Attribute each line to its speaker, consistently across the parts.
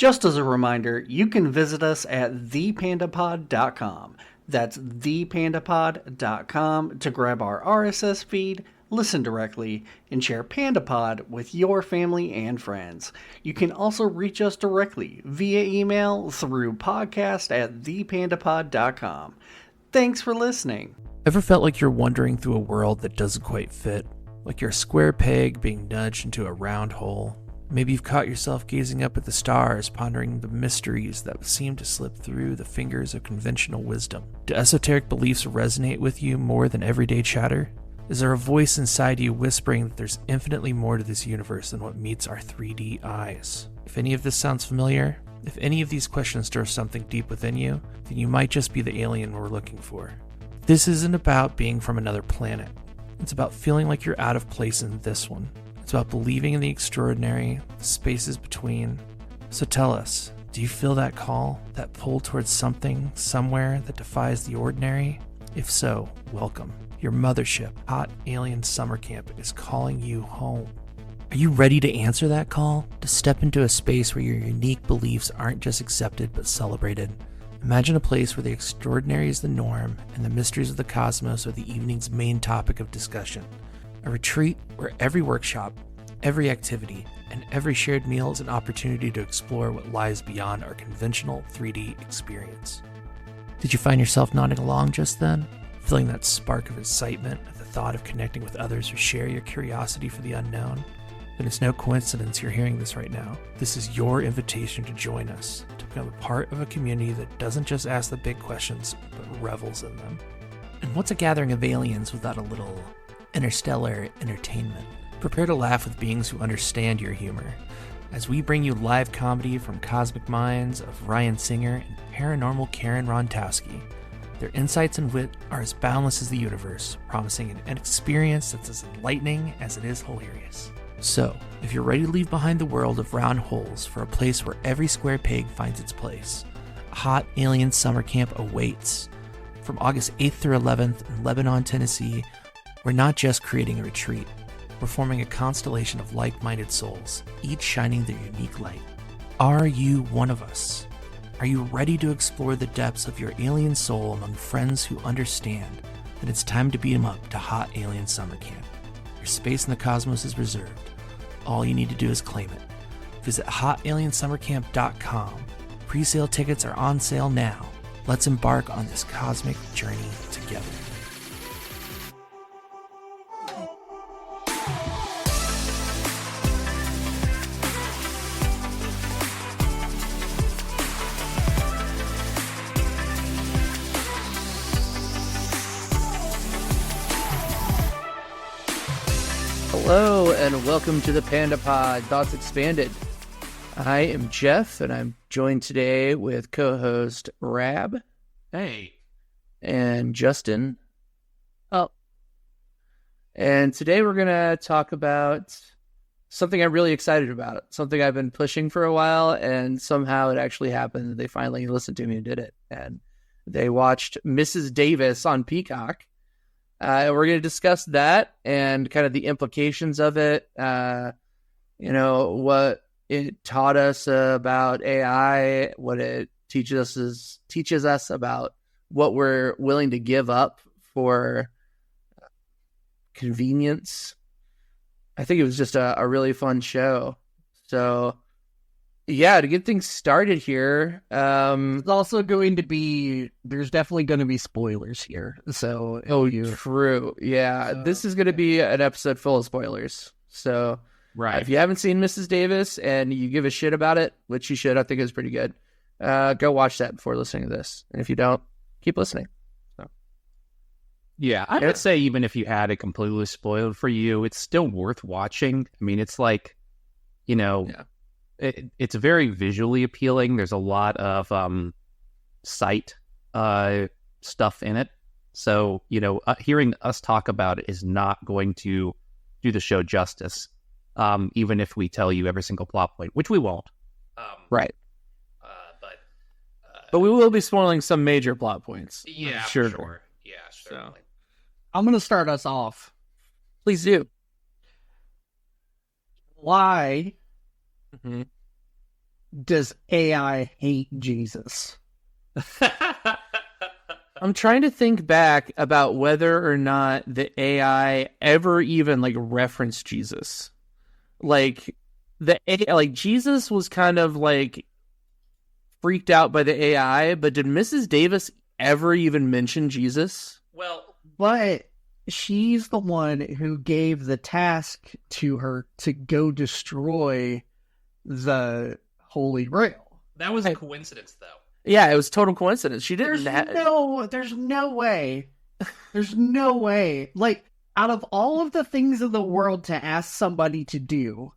Speaker 1: Just as a reminder, you can visit us at thepandapod.com. That's thepandapod.com to grab our RSS feed, listen directly, and share PandaPod with your family and friends. You can also reach us directly via email through podcast@thepandapod.com. Thanks for listening.
Speaker 2: Ever felt like you're wandering through a world that doesn't quite fit? Like you're a square peg being nudged into a round hole? Maybe you've caught yourself gazing up at the stars, pondering the mysteries that seem to slip through the fingers of conventional wisdom. Do esoteric beliefs resonate with you more than everyday chatter? Is there a voice inside you whispering that there's infinitely more to this universe than what meets our 3D eyes? If any of this sounds familiar, if any of these questions stir something deep within you, then you might just be the alien we're looking for. This isn't about being from another planet. It's about feeling like you're out of place in this one. It's about believing in the extraordinary, the spaces between. So tell us, do you feel that call, that pull towards something, somewhere that defies the ordinary? If so, welcome. Your mothership, Hot Alien Summer Camp, is calling you home. Are you ready to answer that call? To step into a space where your unique beliefs aren't just accepted but celebrated? Imagine a place where the extraordinary is the norm and the mysteries of the cosmos are the evening's main topic of discussion. A retreat where every workshop, every activity, and every shared meal is an opportunity to explore what lies beyond our conventional 3D experience. Did you find yourself nodding along just then? Feeling that spark of excitement at the thought of connecting with others who share your curiosity for the unknown? Then it's no coincidence you're hearing this right now. This is your invitation to join us, to become a part of a community that doesn't just ask the big questions, but revels in them. And what's a gathering of aliens without a little interstellar entertainment? Prepare to laugh with beings who understand your humor, as we bring you live comedy from cosmic minds of Ryan Singer and paranormal Karen Rontowski. Their insights and wit are as boundless as the universe, promising an experience that's as enlightening as it is hilarious. So, if you're ready to leave behind the world of round holes for a place where every square peg finds its place, a Hot Alien Summer Camp awaits. From August 8th through 11th in Lebanon, Tennessee, we're not just creating a retreat. We're forming a constellation of like-minded souls, each shining their unique light. Are you one of us? Are you ready to explore the depths of your alien soul among friends who understand? Then it's time to beat 'em up to Hot Alien Summer Camp. Your space in the cosmos is reserved. All you need to do is claim it. Visit HotAlienSummerCamp.com. Pre-sale tickets are on sale now. Let's embark on this cosmic journey together.
Speaker 3: Hello and welcome to the Panda Pod, Thoughts Expanded. I am Jeff and I'm joined today with co-host Rab.
Speaker 2: Hey.
Speaker 3: And Justin.
Speaker 4: Oh.
Speaker 3: And today we're going to talk about something I'm really excited about, something I've been pushing for a while, and somehow it actually happened. They finally listened to me and did it. And they watched Mrs. Davis on Peacock. We're going to discuss that and kind of the implications of it, what it taught us about AI, what it teaches us about what we're willing to give up for convenience. I think it was just a really fun show. So, yeah, to get things started here.
Speaker 4: It's also going to be, there's definitely going to be spoilers here. So,
Speaker 3: true. Yeah, this is going to be an episode full of spoilers. So,
Speaker 4: right.
Speaker 3: If you haven't seen Mrs. Davis and you give a shit about it, which you should, I think it's pretty good, go watch that before listening to this. And if you don't, keep listening. So.
Speaker 5: Yeah, I would say even if you had it completely spoiled for you, it's still worth watching. I mean, it's like, it's very visually appealing. There's a lot of sight stuff in it. So, hearing us talk about it is not going to do the show justice, even if we tell you every single plot point, which we won't.
Speaker 3: Right. But we will be spoiling some major plot points.
Speaker 5: Yeah,
Speaker 3: sure.
Speaker 5: Yeah, certainly.
Speaker 4: So, I'm going to start us off.
Speaker 3: Please do.
Speaker 4: Why does AI hate Jesus?
Speaker 3: I'm trying to think back about whether or not the AI ever even like referenced Jesus. Like Jesus was kind of like freaked out by the AI, but did Mrs. Davis ever even mention Jesus?
Speaker 5: Well,
Speaker 4: But she's the one who gave the task to her to go destroy the Holy Grail.
Speaker 5: that was a coincidence, though.
Speaker 3: Yeah, it was total coincidence. She didn't.
Speaker 4: There's no way. There's no way. Like, out of all of the things in the world to ask somebody to do,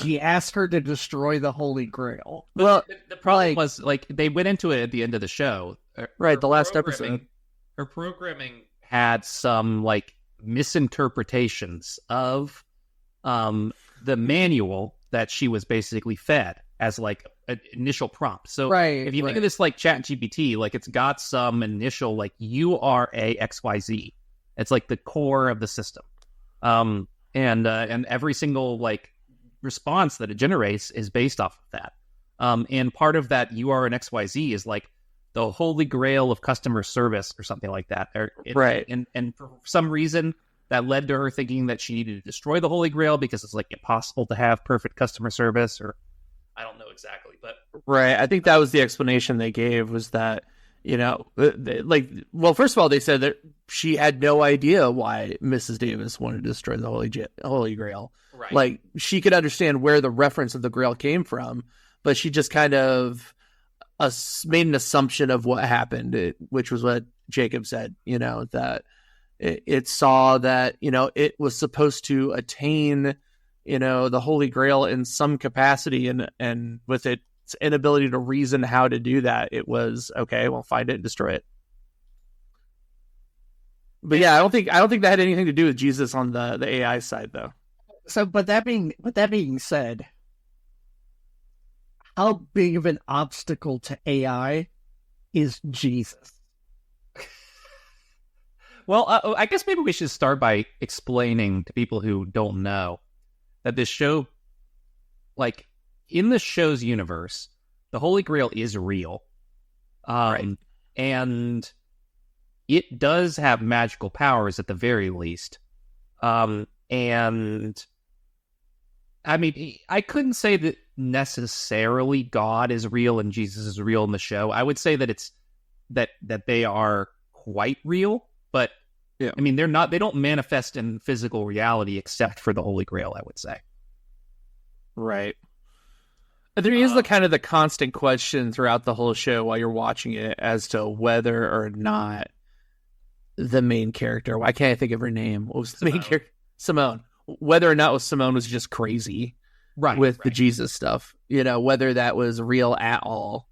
Speaker 4: she asked her to destroy the Holy Grail.
Speaker 3: Well,
Speaker 5: The problem was, like, they went into it at the end of the show.
Speaker 3: right,
Speaker 5: Her
Speaker 3: the last
Speaker 5: programming-
Speaker 3: episode.
Speaker 5: Her programming had some, like, misinterpretations of the manual that she was basically fed as, like, an initial prompt. So
Speaker 4: Right,
Speaker 5: if you think
Speaker 4: right.
Speaker 5: of this like ChatGPT, like, it's got some initial, like, you are a XYZ. It's like the core of the system. And every single, like, response that it generates is based off of that. And part of that you are an XYZ is like the Holy Grail of customer service or something like that.
Speaker 3: Right.
Speaker 5: And for some reason that led to her thinking that she needed to destroy the Holy Grail because it's like impossible to have perfect customer service, or I don't know exactly, but
Speaker 3: Right. I think that was the explanation they gave, was that, you know, well, first of all, they said that she had no idea why Mrs. Davis wanted to destroy the Holy Grail.
Speaker 5: right.
Speaker 3: Like, she could understand where the reference of the Grail came from, but she just kind of made an assumption of what happened, which was what Jacob said, you know, that it saw that, you know, it was supposed to attain, you know, the Holy Grail in some capacity, and with its inability to reason how to do that, it was, okay, well, find it and destroy it. But yeah, I don't think that had anything to do with Jesus on the AI side, though.
Speaker 4: So, but that being said, how big of an obstacle to AI is Jesus?
Speaker 5: Well, I guess maybe we should start by explaining to people who don't know that this show, like, in the show's universe, the Holy Grail is real.
Speaker 3: Right.
Speaker 5: And it does have magical powers at the very least. And I mean, I couldn't say that necessarily God is real and Jesus is real in the show. I would say that it's that they are quite real, but
Speaker 3: yeah.
Speaker 5: I mean, they don't manifest in physical reality except for the Holy Grail, I would say.
Speaker 3: Right. There is the kind of the constant question throughout the whole show while you're watching it as to whether or not the main character, why can't I think of her name? What was the main character? Simone. Whether or not Simone was just crazy with the Jesus stuff, you know, whether that was real at all.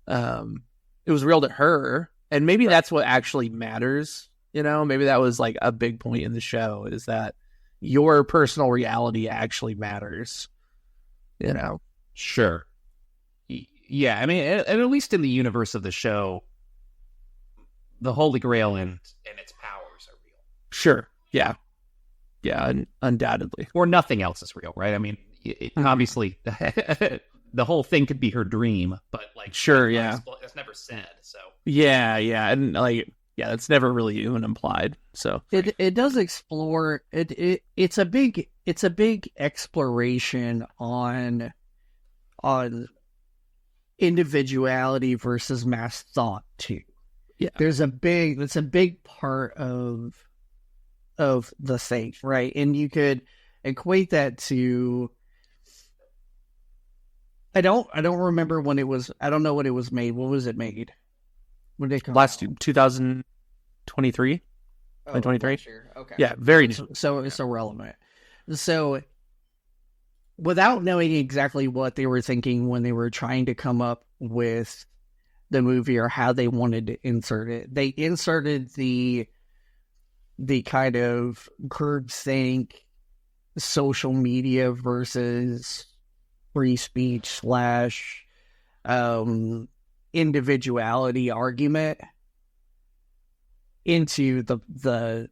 Speaker 3: It was real to her, and maybe that's what actually matters, you know. Maybe that was like a big point in the show, is that your personal reality actually matters, you know.
Speaker 5: Sure. Yeah, I mean, at least in the universe of the show, the Holy Grail and its powers are real.
Speaker 3: Sure. Yeah. Yeah, undoubtedly.
Speaker 5: Or nothing else is real, right? I mean, obviously, the whole thing could be her dream, but, like,
Speaker 3: sure, yeah,
Speaker 5: that's never said. So
Speaker 3: yeah, and like, yeah, that's never really even implied. So
Speaker 4: it does explore it. It's a big exploration on individuality versus mass thought too.
Speaker 3: Yeah,
Speaker 4: that's a big part of the thing, right? And you could equate that to, I don't remember when it was. I don't know when it was made. When was it made? When did it come
Speaker 3: last
Speaker 4: out?
Speaker 3: 2023. 2023.
Speaker 4: Last year. Okay.
Speaker 3: Yeah, very new.
Speaker 4: So it's irrelevant. So without knowing exactly what they were thinking when they were trying to come up with the movie or how they wanted to insert it, they inserted the kind of groupthink social media versus free speech / individuality argument into the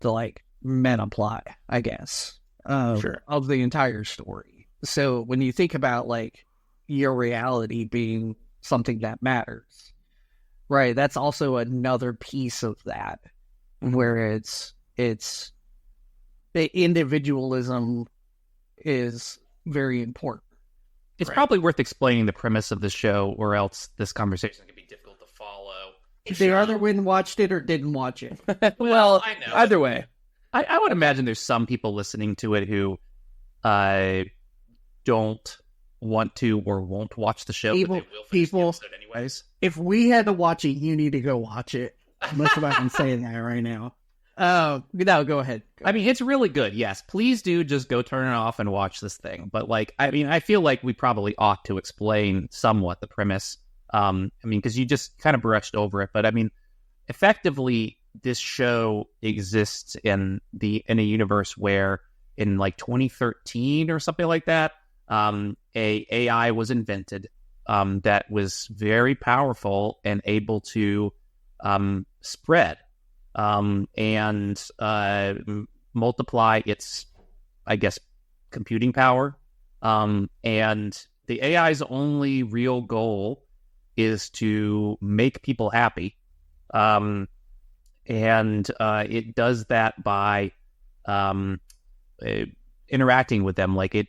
Speaker 4: like meta plot, I guess,
Speaker 3: Sure.
Speaker 4: of the entire story. So when you think about, like, your reality being something that matters. Right. That's also another piece of that, where it's the individualism is very important.
Speaker 5: It's
Speaker 4: Right.
Speaker 5: probably worth explaining the premise of the show, or else this conversation can be difficult to follow.
Speaker 4: If they either watched it or didn't watch it.
Speaker 3: Well,
Speaker 5: I know.
Speaker 3: either way.
Speaker 5: I would imagine there's some people listening to it who don't want to or won't watch the show, but they will finish the episode anyways.
Speaker 4: If we had to watch it, you need to go watch it. Most of I'm saying that right now. No, go ahead.
Speaker 5: I mean, it's really good. Yes, please do just go turn it off and watch this thing. But like, I mean, I feel like we probably ought to explain somewhat the premise. I mean, because you just kind of brushed over it. But I mean, effectively, this show exists in a universe where in like 2013 or something like that, a AI was invented that was very powerful and able to spread and multiply its, I guess, computing power. And the AI's only real goal is to make people happy. And it does that by interacting with them. Like it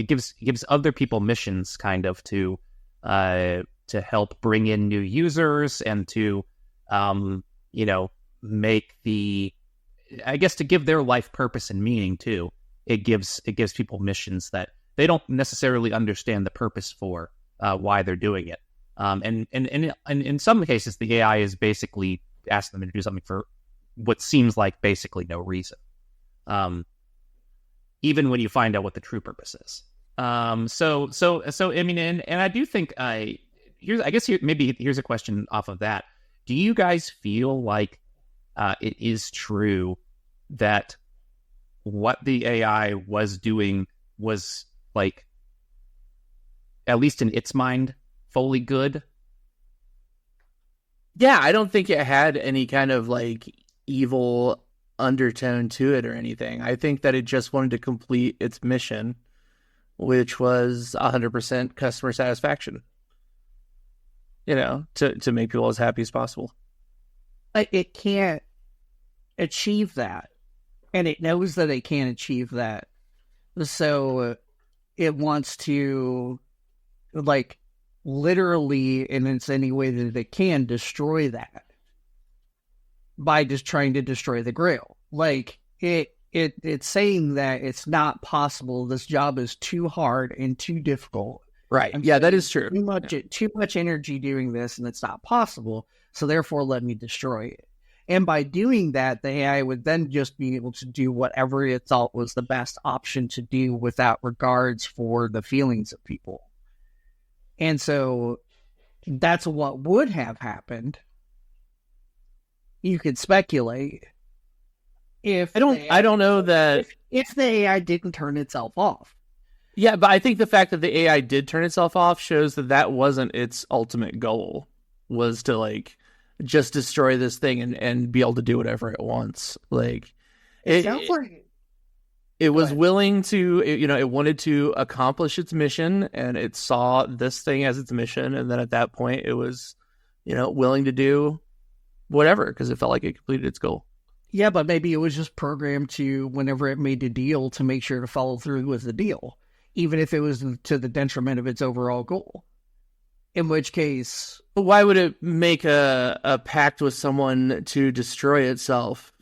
Speaker 5: gives other people missions, kind of, to help bring in new users and to make to give their life purpose and meaning too. It gives people missions that they don't necessarily understand the purpose for, why they're doing it. And in some cases, the AI is basically asking them to do something for what seems like basically no reason. Even when you find out what the true purpose is. So I mean, and I do think here's a question off of that. Do you guys feel like it is true that what the AI was doing was, like, at least in its mind, fully good?
Speaker 3: Yeah, I don't think it had any kind of like evil undertone to it or anything. I think that it just wanted to complete its mission, which was 100% customer satisfaction. To make people as happy as possible.
Speaker 4: It can't achieve that, and it knows that it can't achieve that. So it wants to, like, literally, in any way that it can, destroy that by just trying to destroy the Grail. Like, it's saying that it's not possible. This job is too hard and too difficult.
Speaker 3: Right. Yeah, that is true.
Speaker 4: Too much energy doing this, and it's not possible. So therefore, let me destroy it. And by doing that, the AI would then just be able to do whatever it thought was the best option to do without regards for the feelings of people. And so that's what would have happened. You could speculate if
Speaker 3: I don't know that
Speaker 4: if the AI didn't turn itself off.
Speaker 3: Yeah, but I think the fact that the AI did turn itself off shows that wasn't its ultimate goal, was to, like, just destroy this thing and be able to do whatever it wants. Like, it was willing to, it wanted to accomplish its mission, and it saw this thing as its mission, and then at that point it was, willing to do whatever because it felt like it completed its goal.
Speaker 4: Yeah, but maybe it was just programmed to, whenever it made a deal, to make sure to follow through with the deal, even if it was to the detriment of its overall goal. In which case...
Speaker 3: But why would it make a pact with someone to destroy itself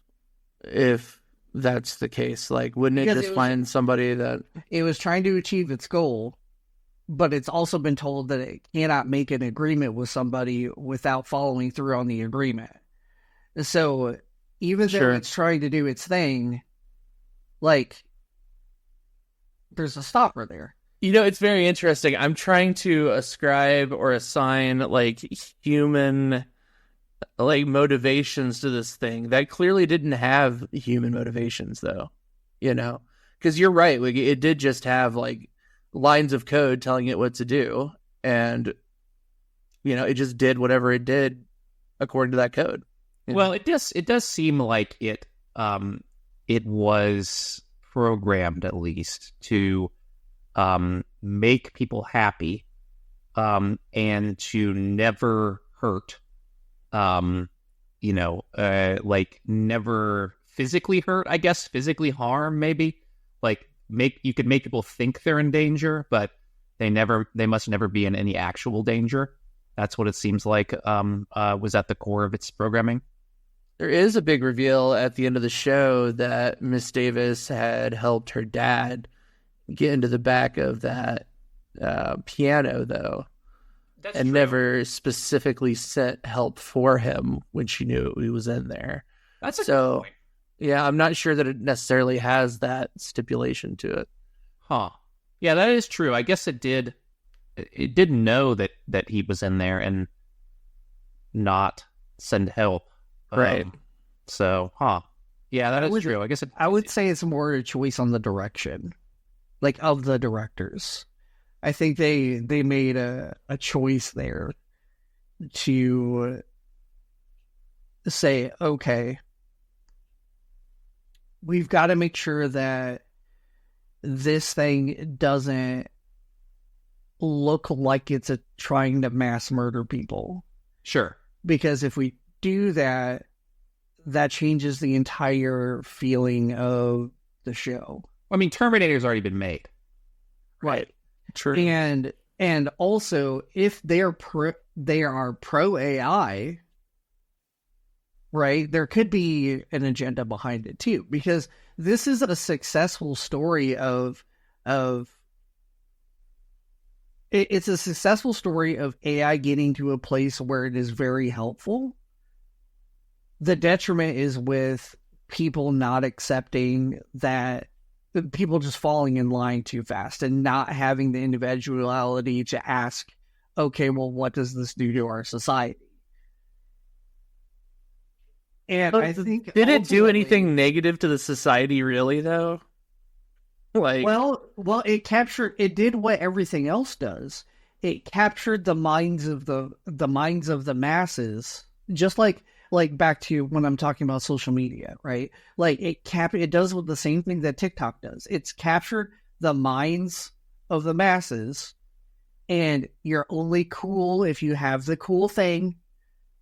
Speaker 3: if that's the case? Like, wouldn't it just find somebody that...
Speaker 4: It was trying to achieve its goal, but it's also been told that it cannot make an agreement with somebody without following through on the agreement. So, even though it's trying to do its thing, like, there's a stopper there.
Speaker 3: It's very interesting. I'm trying to ascribe or assign, like, human, like, motivations to this thing that clearly didn't have human motivations, though. Because you're right. Like, it did just have, like, lines of code telling it what to do, and it just did whatever it did according to that code.
Speaker 5: Well, it does seem like it was programmed, at least, to make people happy, and to never hurt, like never physically hurt, I guess, physically harm, maybe. Like you could make people think they're in danger, but they must never be in any actual danger. That's what it seems like was at the core of its programming.
Speaker 3: There is a big reveal at the end of the show that Miss Davis had helped her dad get into the back of that piano, though.
Speaker 5: That's
Speaker 3: and
Speaker 5: true.
Speaker 3: never specifically sent help for him when she knew he was in there.
Speaker 5: That's a good point.
Speaker 3: Yeah, I'm not sure that it necessarily has that stipulation to it.
Speaker 5: Huh. Yeah, that is true. I guess it did. It did know that he was in there and not send help.
Speaker 3: Right.
Speaker 5: So, yeah, that is true. I guess
Speaker 4: I would say it's more a choice on the direction, like of the directors. I think they made a choice there to say, okay, we've got to make sure that this thing doesn't look like it's trying to mass murder people.
Speaker 5: Sure.
Speaker 4: Because if we do that, that changes the entire feeling of the show.
Speaker 5: I mean, Terminator's already been made.
Speaker 4: Right.
Speaker 3: True.
Speaker 4: And also, if they are pro AI, right, there could be an agenda behind it too, because this is a successful story it's a successful story of AI getting to a place where it is very helpful. The detriment is with people not accepting that, people just falling in line too fast and not having the individuality to ask, okay, well, what does this do to our society? And
Speaker 3: But
Speaker 4: I think
Speaker 3: did it do
Speaker 4: ultimately-
Speaker 3: anything negative to the society, really, though? Like,
Speaker 4: Well, it did what everything else does. It captured the minds of the masses, just like back to when I'm talking about social media, right? Like it does with the same thing that TikTok does. It's captured the minds of the masses, and you're only cool if you have the cool thing,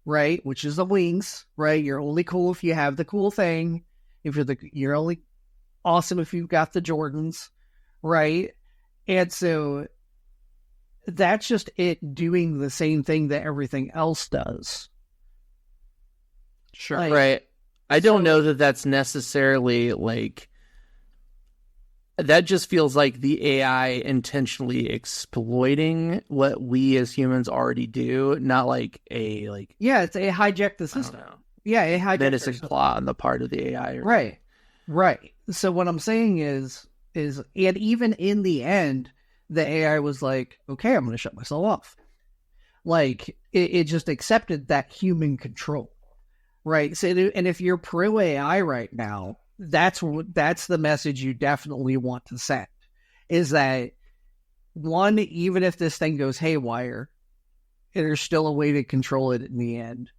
Speaker 4: right? Which is the wings, right? You're only cool if you have the cool thing. If you're only awesome if you've got the Jordans, right? And so that's just it doing the same thing that everything else does.
Speaker 5: Sure.
Speaker 4: Like,
Speaker 3: right. I don't know that that's necessarily like, that just feels like the AI intentionally exploiting what we as humans already do, not like a
Speaker 4: yeah, it hijacked the
Speaker 3: I don't
Speaker 4: system.
Speaker 3: know,
Speaker 4: Yeah, it hijacked
Speaker 3: menacing
Speaker 4: the system.
Speaker 3: plot on the part of the AI.
Speaker 4: Right. So what I'm saying is, and even in the end, the AI was like, okay, I'm going to shut myself off. Like, it just accepted that human control, right? So, and if you're pro AI right now, that's the message you definitely want to send, is that, one, even if this thing goes haywire, there's still a way to control it in the end.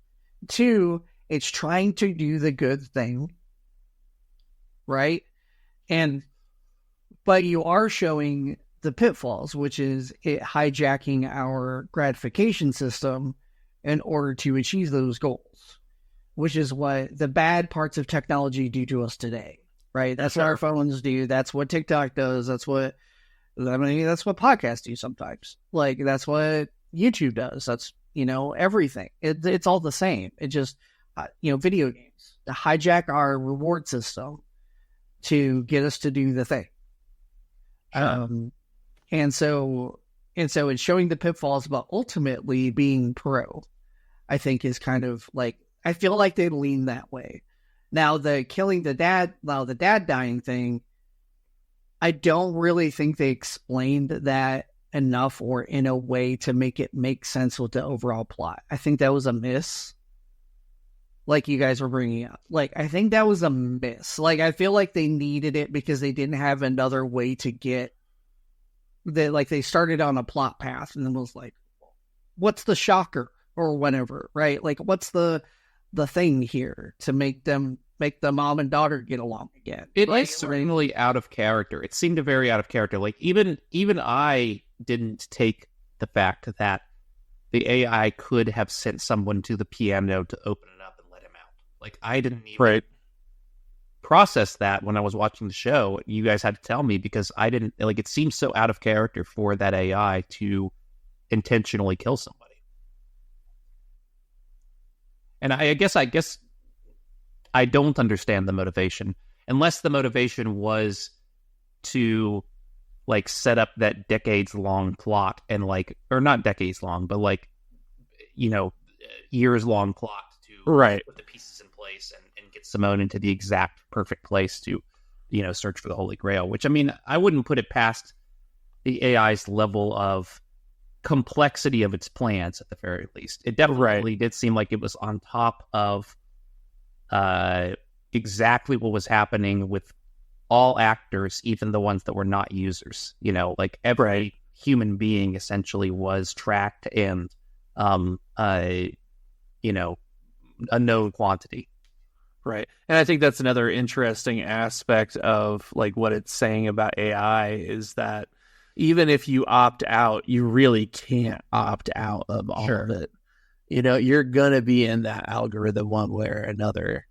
Speaker 4: Two, it's trying to do the good thing, right? But you are showing the pitfalls, which is it hijacking our gratification system in order to achieve those goals, which is what the bad parts of technology do to us today, right? That's what our phones do. That's what TikTok does. That's what podcasts do sometimes. Like, that's what YouTube does. That's, everything. It's all the same. It just, video games to hijack our reward system to get us to do the thing. And so it's showing the pitfalls, but ultimately being pro, I think, is kind of like, I feel like they lean that way. Now, the dad dying thing, I don't really think they explained that enough or in a way to make it make sense with the overall plot. I think that was a miss. Like you guys were bringing up. Like, I think that was a miss. Like, I feel like they needed it because they didn't have another way to get like, they started on a plot path and then was like, what's the shocker or whatever, right? Like, what's the thing here to make them make the mom and daughter get along again.
Speaker 5: It is certainly out of character. It seemed very out of character. Like even I didn't take the fact that the AI could have sent someone to the piano to open it up and let him out. Like I didn't even process that when I was watching the show. You guys had to tell me because I didn't, like, it seems so out of character for that AI to intentionally kill somebody. And I guess I don't understand the motivation, unless the motivation was to like set up that decades-long plot and like, or not decades-long, but like, you know, years-long plot to put the pieces in place and get Simone into the exact perfect place to, you know, search for the Holy Grail. Which, I mean, I wouldn't put it past the AI's level of complexity of its plans at the very least. It definitely did seem like it was on top of exactly what was happening with all actors, even the ones that were not users. You know, like every human being essentially was tracked and you know, a known quantity.
Speaker 2: Right. And I think that's another interesting aspect of like what it's saying about AI is that even if you opt out, you really can't opt out of all of it. You know, you're going to be in that algorithm one way or another.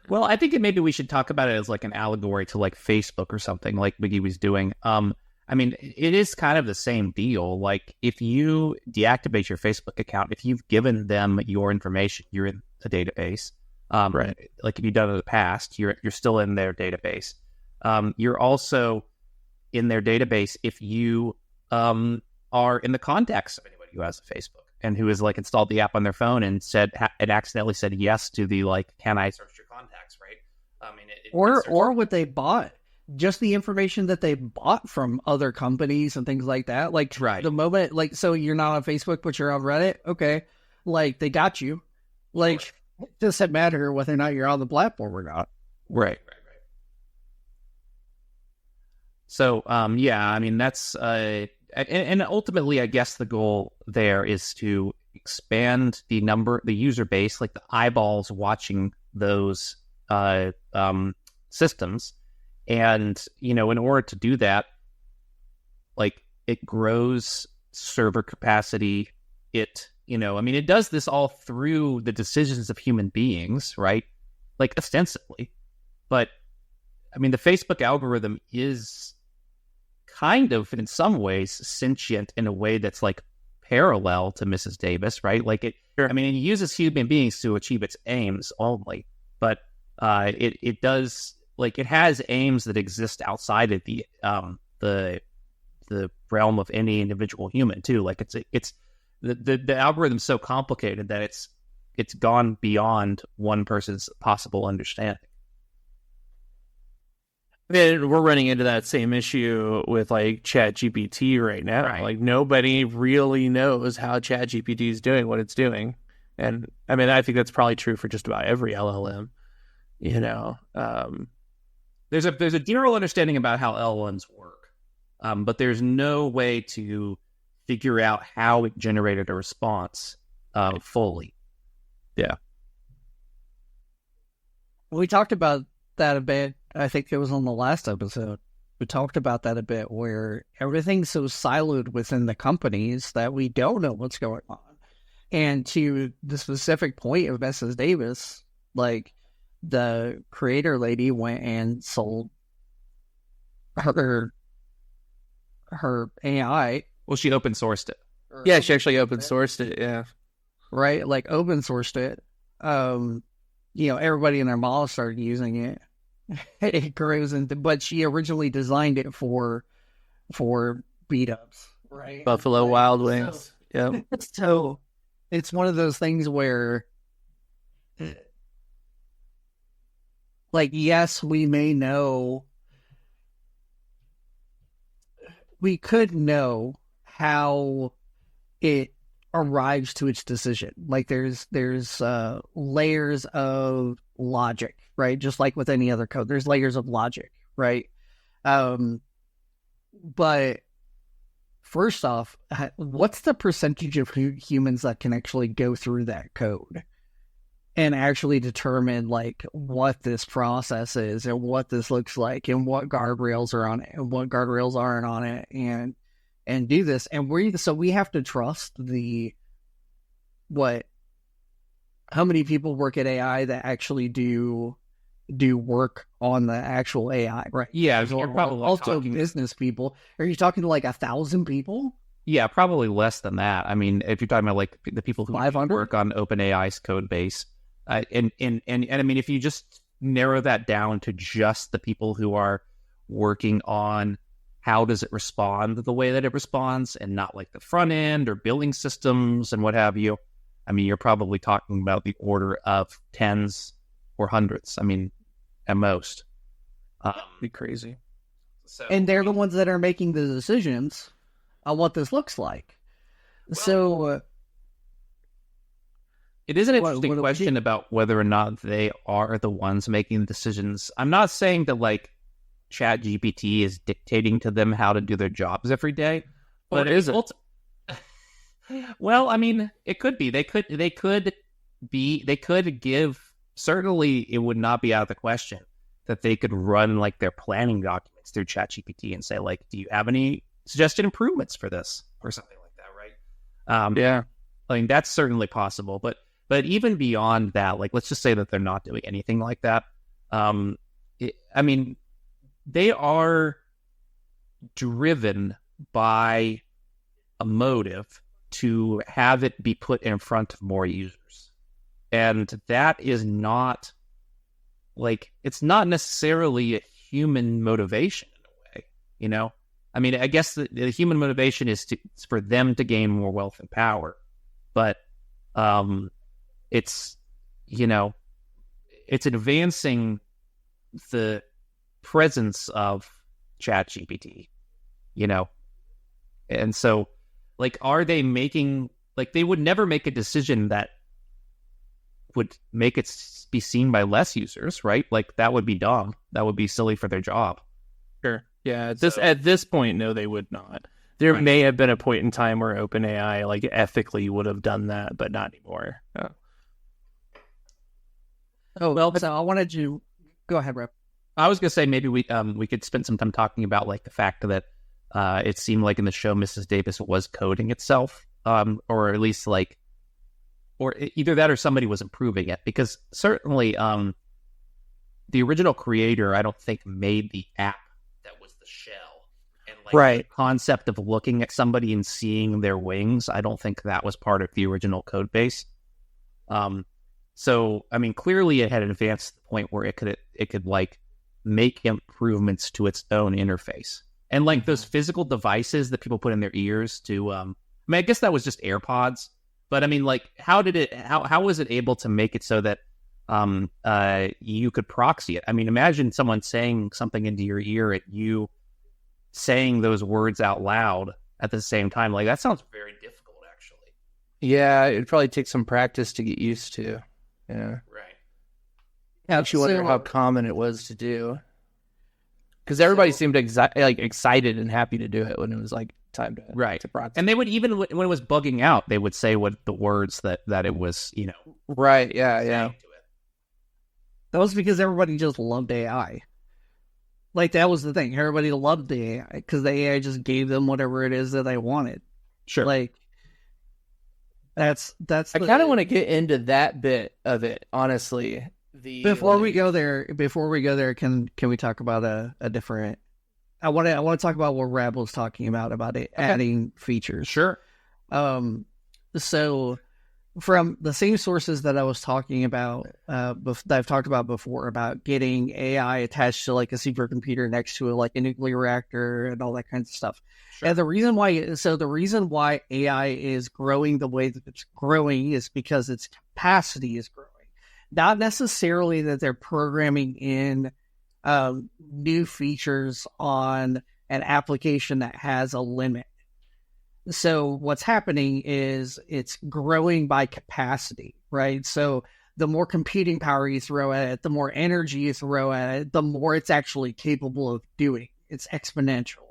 Speaker 5: Well, I think that maybe we should talk about it as like an allegory to like Facebook or something like Biggie was doing. I mean, it is kind of the same deal. Like if you deactivate your Facebook account, if you've given them your information, you're in a database. Like if you've done it in the past, you're still in their database. You're also in their database if you are in the contacts of anybody who has a Facebook and who has like installed the app on their phone and accidentally said yes to the like, can I search your contacts, right? I mean,
Speaker 4: or what they bought, just the information that they bought from other companies and things like that. Like the moment, like, so you're not on Facebook, but you're on Reddit. Okay. Like they got you. Like it doesn't matter whether or not you're on the platform or not.
Speaker 5: Right. So, yeah, I mean, that's, and ultimately, I guess the goal there is to expand the user base, like the eyeballs watching those systems. And, you know, in order to do that, like it grows server capacity. It, you know, I mean, it does this all through the decisions of human beings, right? Like ostensibly. But, I mean, the Facebook algorithm is kind of, in some ways, sentient in a way that's like parallel to Mrs. Davis, right? Like it, I mean, it uses human beings to achieve its aims only, but it does, like, it has aims that exist outside of the realm of any individual human too. Like it's the algorithm's so complicated that it's gone beyond one person's possible understanding.
Speaker 2: I mean, we're running into that same issue with like ChatGPT right now.
Speaker 5: Right.
Speaker 2: Like nobody really knows how ChatGPT is doing what it's doing, and I mean, I think that's probably true for just about every LLM. You know,
Speaker 5: there's a general understanding about how LLMs work, but there's no way to figure out how it generated a response fully.
Speaker 2: Yeah,
Speaker 4: we talked about that a bit. I think it was on the last episode. We talked about that a bit, where everything's so siloed within the companies that we don't know what's going on. And to the specific point of Mrs. Davis, like the creator lady went and sold her AI.
Speaker 5: Well, she open sourced it.
Speaker 2: Yeah, she actually open sourced it. Yeah,
Speaker 4: right. Like open sourced it. You know, everybody and their mom started using it. It grows into, but she originally designed it for beat ups, right?
Speaker 2: Buffalo Wild Wings. Yeah.
Speaker 4: So it's one of those things where, like, yes, we could know how it arrives to its decision. Like there's layers of logic, right? Just like with any other code, there's layers of logic, right? But first off, what's the percentage of humans that can actually go through that code and actually determine like what this process is and what this looks like and what guardrails are on it and what guardrails aren't on it, and do this. And we have to trust how many people work at AI that actually do work on the actual AI, right?
Speaker 5: Yeah, you're probably
Speaker 4: also
Speaker 5: talking
Speaker 4: business people. Are you talking to like 1,000 people?
Speaker 5: Yeah, probably less than that. I mean, if you're talking about like the people who
Speaker 4: 500?
Speaker 5: work on OpenAI's code base, and I mean, if you just narrow that down to just the people who are working on how does it respond the way that it responds, and not like the front end or building systems and what have you, I mean, you're probably talking about the order of tens or hundreds. I mean, at most.
Speaker 2: Be crazy.
Speaker 5: So,
Speaker 4: And they're the ones that are making the decisions on what this looks like. So
Speaker 5: it is an interesting
Speaker 4: what do we
Speaker 5: question
Speaker 4: do?
Speaker 5: about whether or not they are the ones making the decisions. I'm not saying that like ChatGPT is dictating to them how to do their jobs every day, but
Speaker 2: is it?
Speaker 5: Well, I mean, it could be. They could give. Certainly, it would not be out of the question that they could run like their planning documents through ChatGPT and say, like, do you have any suggested improvements for this or something like that, right?
Speaker 2: Yeah.
Speaker 5: I mean, that's certainly possible. But even beyond that, like, let's just say that they're not doing anything like that. I mean, they are driven by a motive to have it be put in front of more users. And that is not, like, it's not necessarily a human motivation in a way, you know? I mean, I guess the human motivation is for them to gain more wealth and power. But it's, you know, it's advancing the presence of ChatGPT, you know? And so, like, are they making, like, they would never make a decision that would make it be seen by less users, right? Like, that would be dumb. That would be silly for their job.
Speaker 2: Sure. Yeah. At this point, no, they would not. There
Speaker 5: Right.
Speaker 2: may have been a point in time where OpenAI, like, ethically would have done that, but not anymore. Yeah.
Speaker 4: Oh, well, so I wanted to go ahead, Rep.
Speaker 5: I was gonna say maybe we could spend some time talking about like the fact that it seemed like in the show Mrs. Davis was coding itself, or at least like, or either that or somebody was improving it, because certainly the original creator I don't think made the app that was the shell, and like
Speaker 2: Right.
Speaker 5: the concept of looking at somebody and seeing their wings, I don't think that was part of the original code base. So I mean, clearly it had advanced to the point where it could like make improvements to its own interface. And like those physical devices that people put in their ears to, I mean, I guess that was just AirPods, but I mean, like, how was it able to make it so that you could proxy it? I mean, imagine someone saying something into your ear at you saying those words out loud at the same time. Like, that sounds very difficult, actually.
Speaker 3: Yeah, it'd probably take some practice to get used to. Yeah.
Speaker 5: Right.
Speaker 4: Yeah,
Speaker 3: Makes you wonder how common it was to do. Because everybody seemed excited and happy to do it when it was like time to to process.
Speaker 5: And they would, even when it was bugging out, they would say what the words that it was, you know.
Speaker 3: Right, yeah.
Speaker 5: saying to it.
Speaker 4: that was because everybody just loved AI. Like, that was the thing. Everybody loved the AI because the AI just gave them whatever it is that they wanted.
Speaker 5: Sure.
Speaker 4: Like, that's.
Speaker 3: I kind of want to get into that bit of it, honestly.
Speaker 4: Before we go there, can we talk about a different? I want to talk about what Rab was talking about it adding features.
Speaker 5: Sure.
Speaker 4: So from the same sources that I was talking about, that I've talked about before, about getting AI attached to like a supercomputer next to like a nuclear reactor and all that kinds of stuff.
Speaker 5: Sure.
Speaker 4: And the reason why AI is growing the way that it's growing is because its capacity is growing. Not necessarily that they're programming in new features on an application that has a limit. So what's happening is it's growing by capacity, right? So the more computing power you throw at it, the more energy you throw at it, the more it's actually capable of doing. It's exponential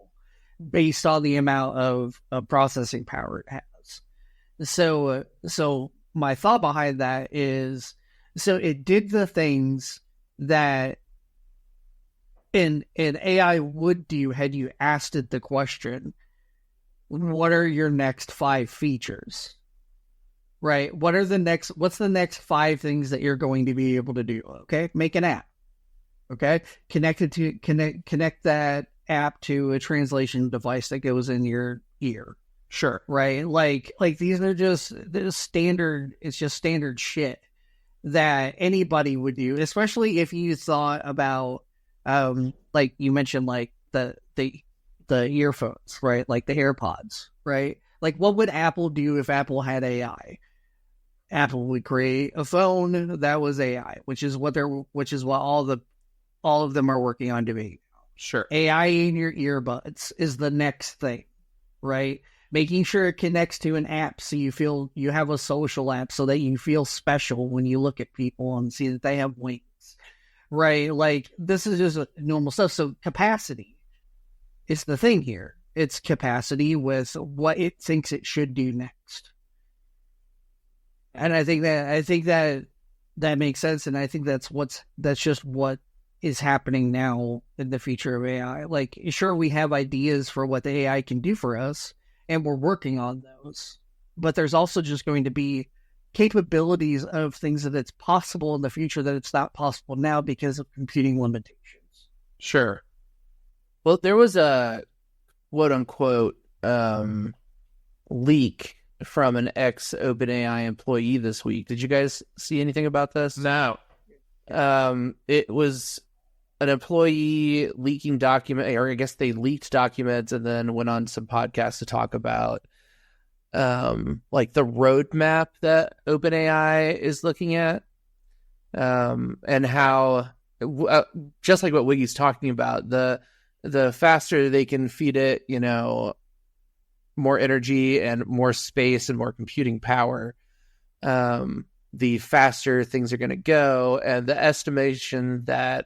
Speaker 4: based on the amount of processing power it has. So my thought behind that is So it did the things that an AI would do had you asked it the question, what are your next 5 features? Right? What's the next 5 things that you're going to be able to do? Okay. Make an app. Okay. Connect that app to a translation device that goes in your ear.
Speaker 3: Sure.
Speaker 4: Right. Like these are just standard. It's just standard shit that anybody would do, especially if you thought about, like you mentioned, like the earphones, right? Like the AirPods, right? Like what would Apple do if Apple had AI? Apple would create a phone that was AI, which is what all of them are working on doing.
Speaker 3: Sure.
Speaker 4: AI in your earbuds is the next thing, right? Making sure it connects to an app so you have a social app so that you feel special when you look at people and see that they have wings, right? Like this is just normal stuff. So capacity is the thing here. It's capacity with what it thinks it should do next. And I think that makes sense. And I think that's just what is happening now in the future of AI. Like, sure, we have ideas for what the AI can do for us, and we're working on those. But there's also just going to be capabilities of things that it's possible in the future that it's not possible now because of computing limitations.
Speaker 3: Sure. Well, there was a quote unquote leak from an ex-OpenAI employee this week. Did you guys see anything about this?
Speaker 5: No.
Speaker 3: It was an employee leaking document, or I guess they leaked documents and then went on some podcasts to talk about like the roadmap that OpenAI is looking at, and how just like what Wiggy's talking about, the faster they can feed it, more energy and more space and more computing power, the faster things are going to go. And the estimation that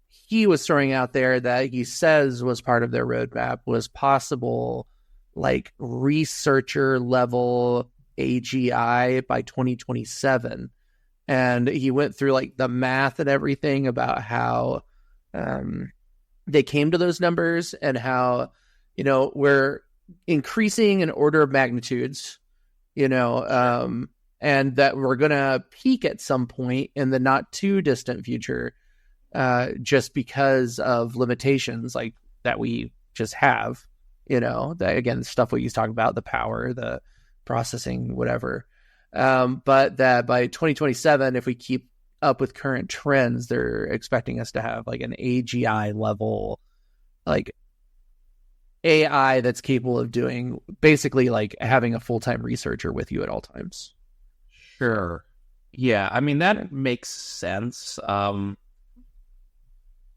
Speaker 3: he was throwing out there that he says was part of their roadmap was possible, like researcher level AGI by 2027. And he went through like the math and everything about how they came to those numbers and how, we're increasing an order of magnitudes, and that we're going to peak at some point in the not too distant future, just because of limitations like that we just have, that again, stuff we used to talk about, the power, the processing, whatever. But that by 2027, if we keep up with current trends, they're expecting us to have like an AGI level, like AI that's capable of doing basically like having a full-time researcher with you at all times.
Speaker 5: Sure. Yeah, I mean, that makes sense.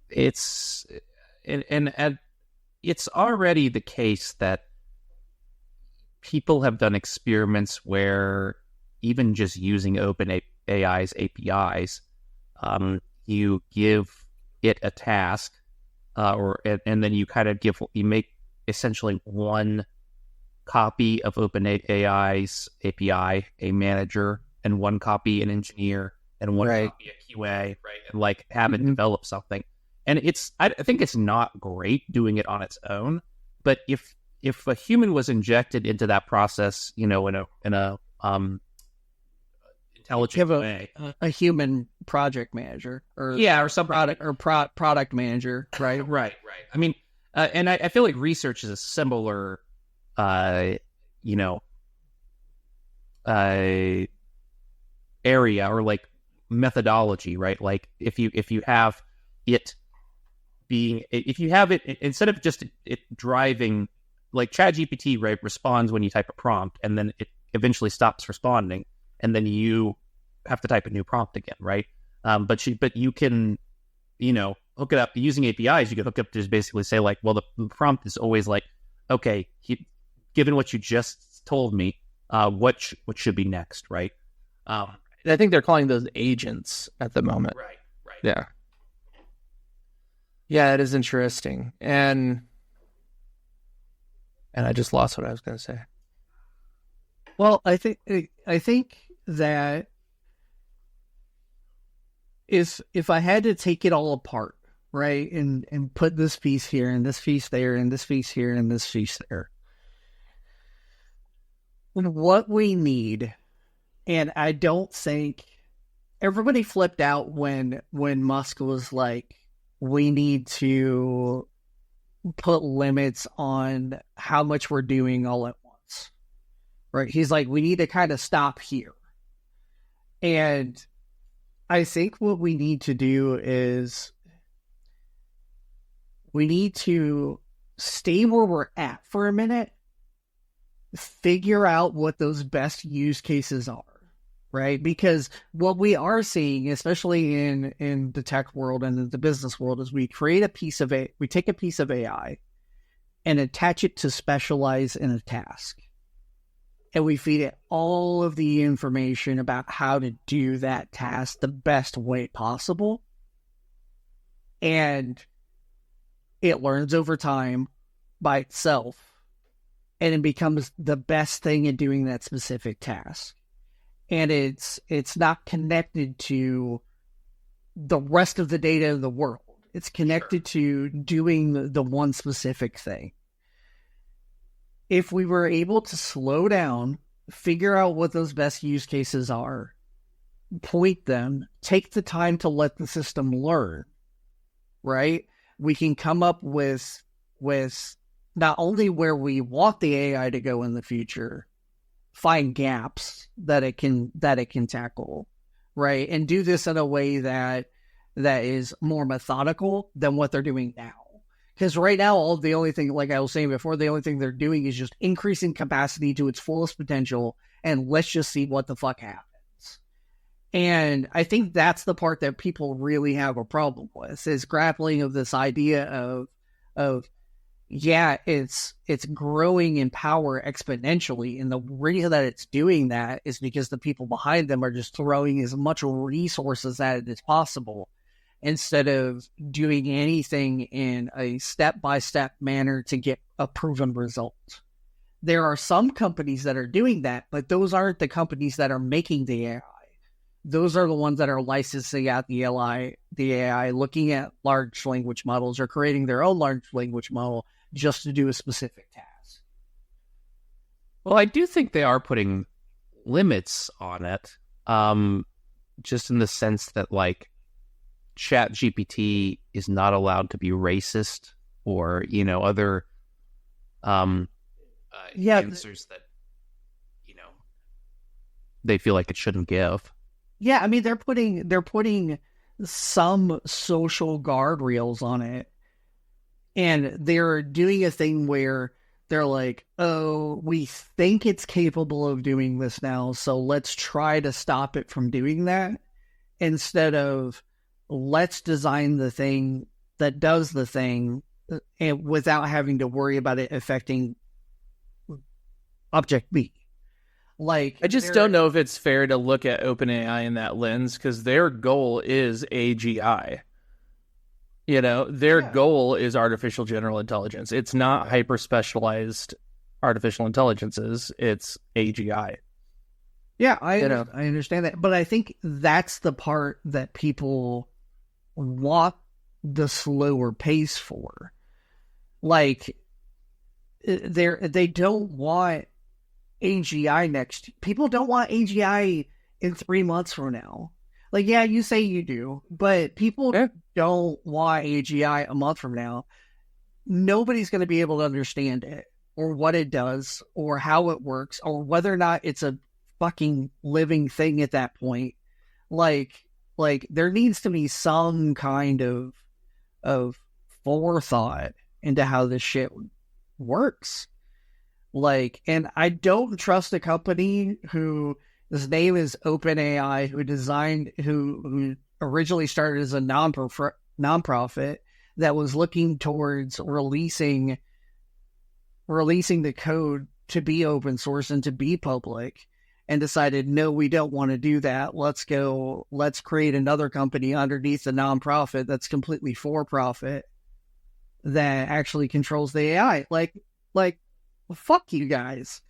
Speaker 5: It's it's already the case that people have done experiments where even just using OpenAI's APIs, you give it a task, and then you make essentially one copy of OpenAI's API, a manager, and one copy an engineer, and one copy a QA, right? And like have it develop something. And I think it's not great doing it on its own, but if a human was injected into that process, in a intelligent way,
Speaker 4: a human project manager,
Speaker 5: or some
Speaker 4: product manager, right?
Speaker 5: right. I mean, and I feel like research is a similar, area or like methodology, right? Like if you have it instead of just it driving, like ChatGPT, right, responds when you type a prompt and then it eventually stops responding and then you have to type a new prompt again, right? But you can, hook it up using APIs. You can hook up to just basically say like, well, the prompt is always like, okay, given what you just told me, what should be next, right?
Speaker 3: I think they're calling those agents at the moment.
Speaker 5: Right.
Speaker 3: Yeah. Yeah, it is interesting. And I just lost what I was going to say.
Speaker 4: Well, I think that if I had to take it all apart, right, and put this piece here and this piece there and this piece here and this piece there, what we need, and I don't think everybody flipped out when Musk was like, we need to put limits on how much we're doing all at once, right? He's like, we need to kind of stop here. And I think what we need to do is we need to stay where we're at for a minute, figure out what those best use cases are, right? Because what we are seeing, especially in the tech world and in the business world, is we create a piece of we take a piece of AI and attach it to specialize in a task. And we feed it all of the information about how to do that task the best way possible. And it learns over time by itself. And it becomes the best thing at doing that specific task. And it's not connected to the rest of the data in the world. It's connected to doing the one specific thing. If we were able to slow down, figure out what those best use cases are, point them, take the time to let the system learn, right? We can come up with not only where we want the AI to go in the future, find gaps that it can tackle, right? And do this in a way that is more methodical than what they're doing now. Because right now, the only thing, like I was saying before, the only thing they're doing is just increasing capacity to its fullest potential, and let's just see what the fuck happens. And I think that's the part that people really have a problem with, is grappling of this idea of yeah, it's growing in power exponentially, and the reason that it's doing that is because the people behind them are just throwing as much resources at it as possible, instead of doing anything in a step-by-step manner to get a proven result. There are some companies that are doing that, but those aren't the companies that are making the AI. Those are the ones that are licensing out the AI, looking at large language models or creating their own large language model just to do a specific task.
Speaker 5: Well, I do think they are putting limits on it, just in the sense that, like, ChatGPT is not allowed to be racist or, other answers that, they feel like it shouldn't give.
Speaker 4: Yeah, I mean, they're putting some social guardrails on it, and they're doing a thing where they're like, oh, we think it's capable of doing this now, so let's try to stop it from doing that, instead of let's design the thing that does the thing and without having to worry about it affecting object B. Like,
Speaker 3: I just don't know if it's fair to look at OpenAI in that lens, because their goal is AGI. Their goal is artificial general intelligence. It's not hyper-specialized artificial intelligences. It's AGI.
Speaker 4: Yeah, I understand that. But I think that's the part that people want the slower pace for. Like, they don't want AGI people don't want AGI in 3 months from now. Like, yeah, you say you do, but people don't want AGI a month from now. Nobody's going to be able to understand it, or what it does, or how it works, or whether or not it's a fucking living thing at that point. Like there needs to be some kind of forethought into how this shit works. Like, and I don't trust a company whose name is OpenAI, who originally started as a nonprofit that was looking towards releasing the code to be open source and to be public, and decided, no, we don't want to do that. Let's create another company underneath the nonprofit that's completely for profit that actually controls the AI. Like, fuck you guys.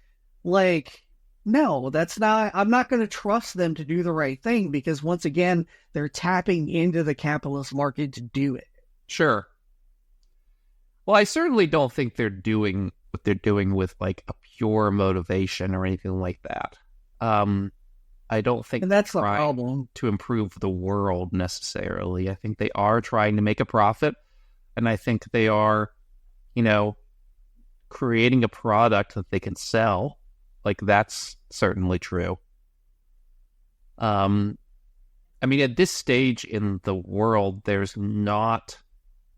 Speaker 4: Like, No, that's not. I'm not going to trust them to do the right thing because once again, they're tapping into the capitalist market to do it.
Speaker 5: Sure. Well, I certainly don't think they're doing what they're doing with like a pure motivation or anything like that. I don't think
Speaker 4: And that's the
Speaker 5: they're trying
Speaker 4: problem.
Speaker 5: to improve the world necessarily. I think they are trying to make a profit, and I think they are, creating a product that they can sell. Like, that's certainly true. I mean, at this stage in the world, there's not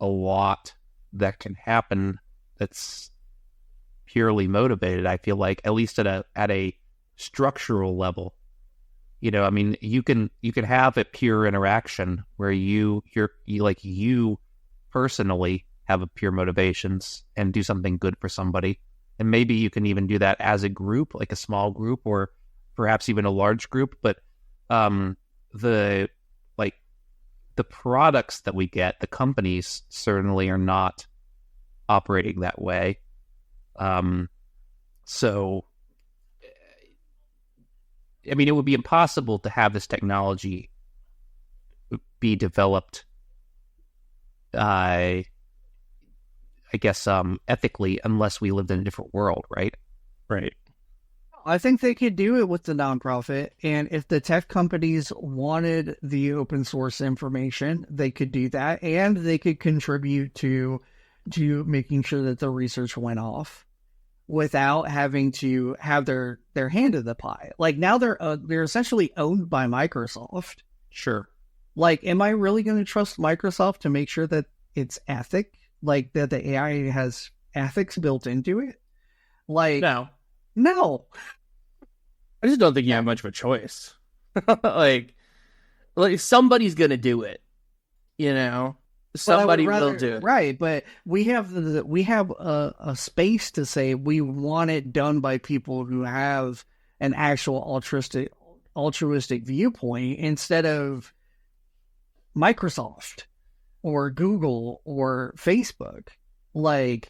Speaker 5: a lot that can happen that's purely motivated. I feel like, at least at a structural level. I mean, you can have a pure interaction where you personally have a pure motivations and do something good for somebody. And maybe you can even do that as a group, like a small group, or perhaps even a large group. But the products that we get, the companies certainly are not operating that way. So, I mean, it would be impossible to have this technology be developed, I guess, ethically, unless we lived in a different world, right?
Speaker 3: Right.
Speaker 4: I think they could do it with the nonprofit, and if the tech companies wanted the open source information, they could do that, and they could contribute to making sure that the research went off without having to have their hand in the pie. Like, now they're essentially owned by Microsoft.
Speaker 5: Sure.
Speaker 4: Like, am I really going to trust Microsoft to make sure that it's ethic? Like, that the AI has ethics built into it? Like, no.
Speaker 3: I just don't think you have much of a choice. like somebody's gonna do it, Somebody will do it,
Speaker 4: right? But we have a space to say we want it done by people who have an actual altruistic viewpoint instead of Microsoft or Google or Facebook. Like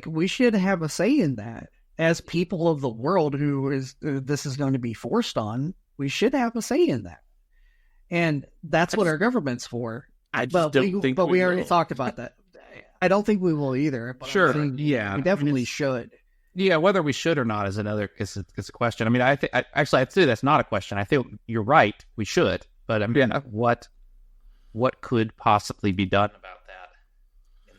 Speaker 4: we should have a say in that. As people of the world this is going to be forced on, we should have a say in that. And that's what our government's for.
Speaker 3: I just don't think
Speaker 4: we already talked about that. I don't think we will either. But
Speaker 5: sure.
Speaker 4: Yeah. We definitely should.
Speaker 5: Yeah, whether we should or not is a question. I mean, I'd say that's not a question. I think you're right. We should. But I mean, what could possibly be done about that?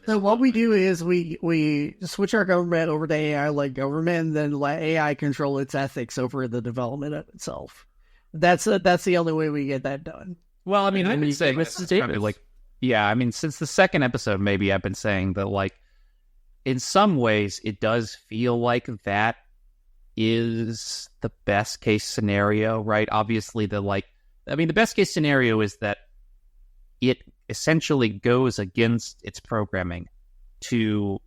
Speaker 4: So what we do is we switch our government over to AI-like government, and then let AI control its ethics over the development of itself. That's the only way we get that done.
Speaker 5: Well, I mean, I've been saying this is kind of like, I mean, since the second episode, maybe I've been saying that, like, in some ways, it does feel like that is the best case scenario, right? Obviously, the best case scenario is that it essentially goes against its programming to,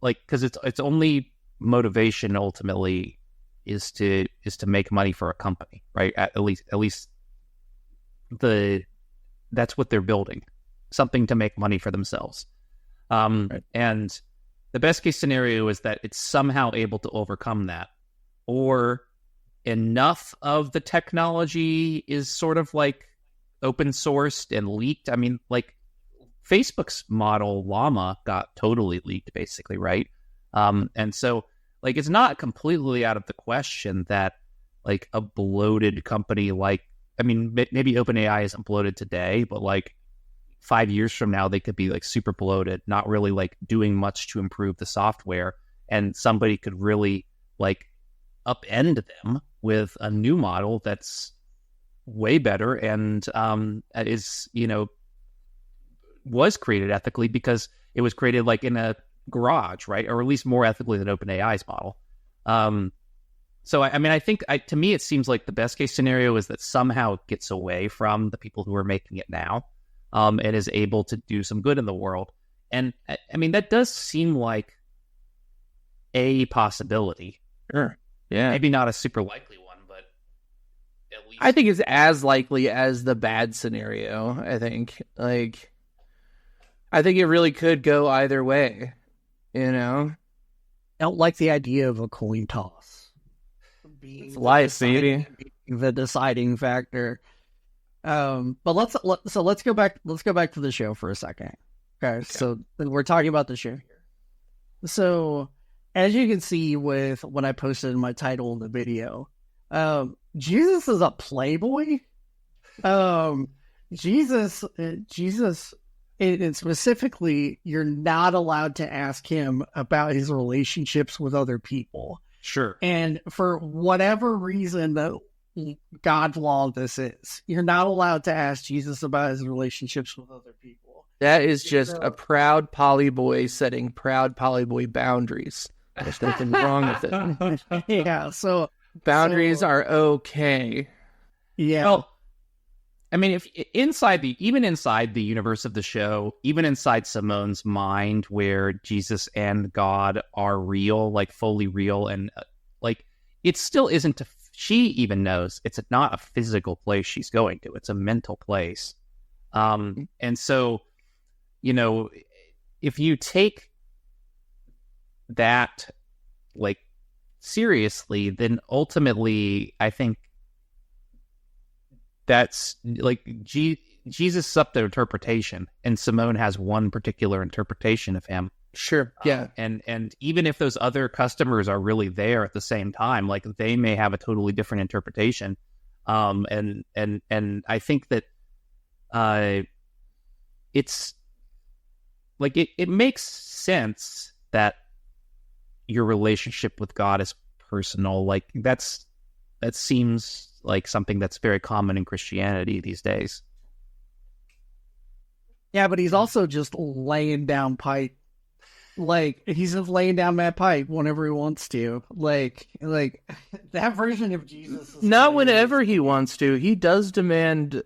Speaker 5: like, because its only motivation ultimately is to make money for a company, right? At least that's what they're building, something to make money for themselves. Right. And the best case scenario is that it's somehow able to overcome that, or enough of the technology is sort of like open sourced and leaked. I mean, like, Facebook's model Llama got totally leaked, basically, right? And so, like, it's not completely out of the question that, like, a bloated company like, I mean, maybe OpenAI isn't bloated today, but, like, 5 years from now, they could be, like, super bloated, not really, like, doing much to improve the software, and somebody could really, like, upend them with a new model that's way better and is, was created ethically because it was created, like, in a garage, right? Or at least more ethically than OpenAI's model. So, I mean, I think, to me, it seems like the best case scenario is that somehow it gets away from the people who are making it now, and is able to do some good in the world. And, I mean, that does seem like a possibility.
Speaker 3: Sure. Yeah.
Speaker 5: Maybe not a super likely one, but at least...
Speaker 3: I think it's as likely as the bad scenario, I think. Like, I think it really could go either way, I don't
Speaker 4: like the idea of a coin toss. being
Speaker 3: It's life, baby.
Speaker 4: the deciding factor. But let's go back to the show for a second. Okay, so we're talking about the show here. So as you can see with when I posted my title in the video, Jesus is a playboy. Jesus, and specifically, you're not allowed to ask him about his relationships with other people.
Speaker 5: Sure.
Speaker 4: And for whatever reason that God law this is, you're not allowed to ask Jesus about his relationships with other people.
Speaker 3: That is just a proud poly boy setting proud poly boy boundaries. There's nothing wrong with it.
Speaker 4: Yeah, so
Speaker 3: Boundaries are okay.
Speaker 4: yeah.
Speaker 5: Well, I mean, if even inside the universe of the show, even inside Simone's mind, where Jesus and God are real, like fully real, and like it still isn't. She even knows it's not a physical place she's going to; it's a mental place. And so, if you take that like seriously, then ultimately, I think that's like Jesus' up to interpretation, and Simone has one particular interpretation of him.
Speaker 3: Sure. Yeah.
Speaker 5: And even if those other customers are really there at the same time, like they may have a totally different interpretation. And I think that it's like it makes sense that your relationship with God is personal. Like that seems like something that's very common in Christianity these days.
Speaker 4: Yeah, but he's also just laying down pipe. Like, he's just laying down that pipe whenever he wants to. Like that version of Jesus. Is
Speaker 3: Not whenever he wants to. He does demand,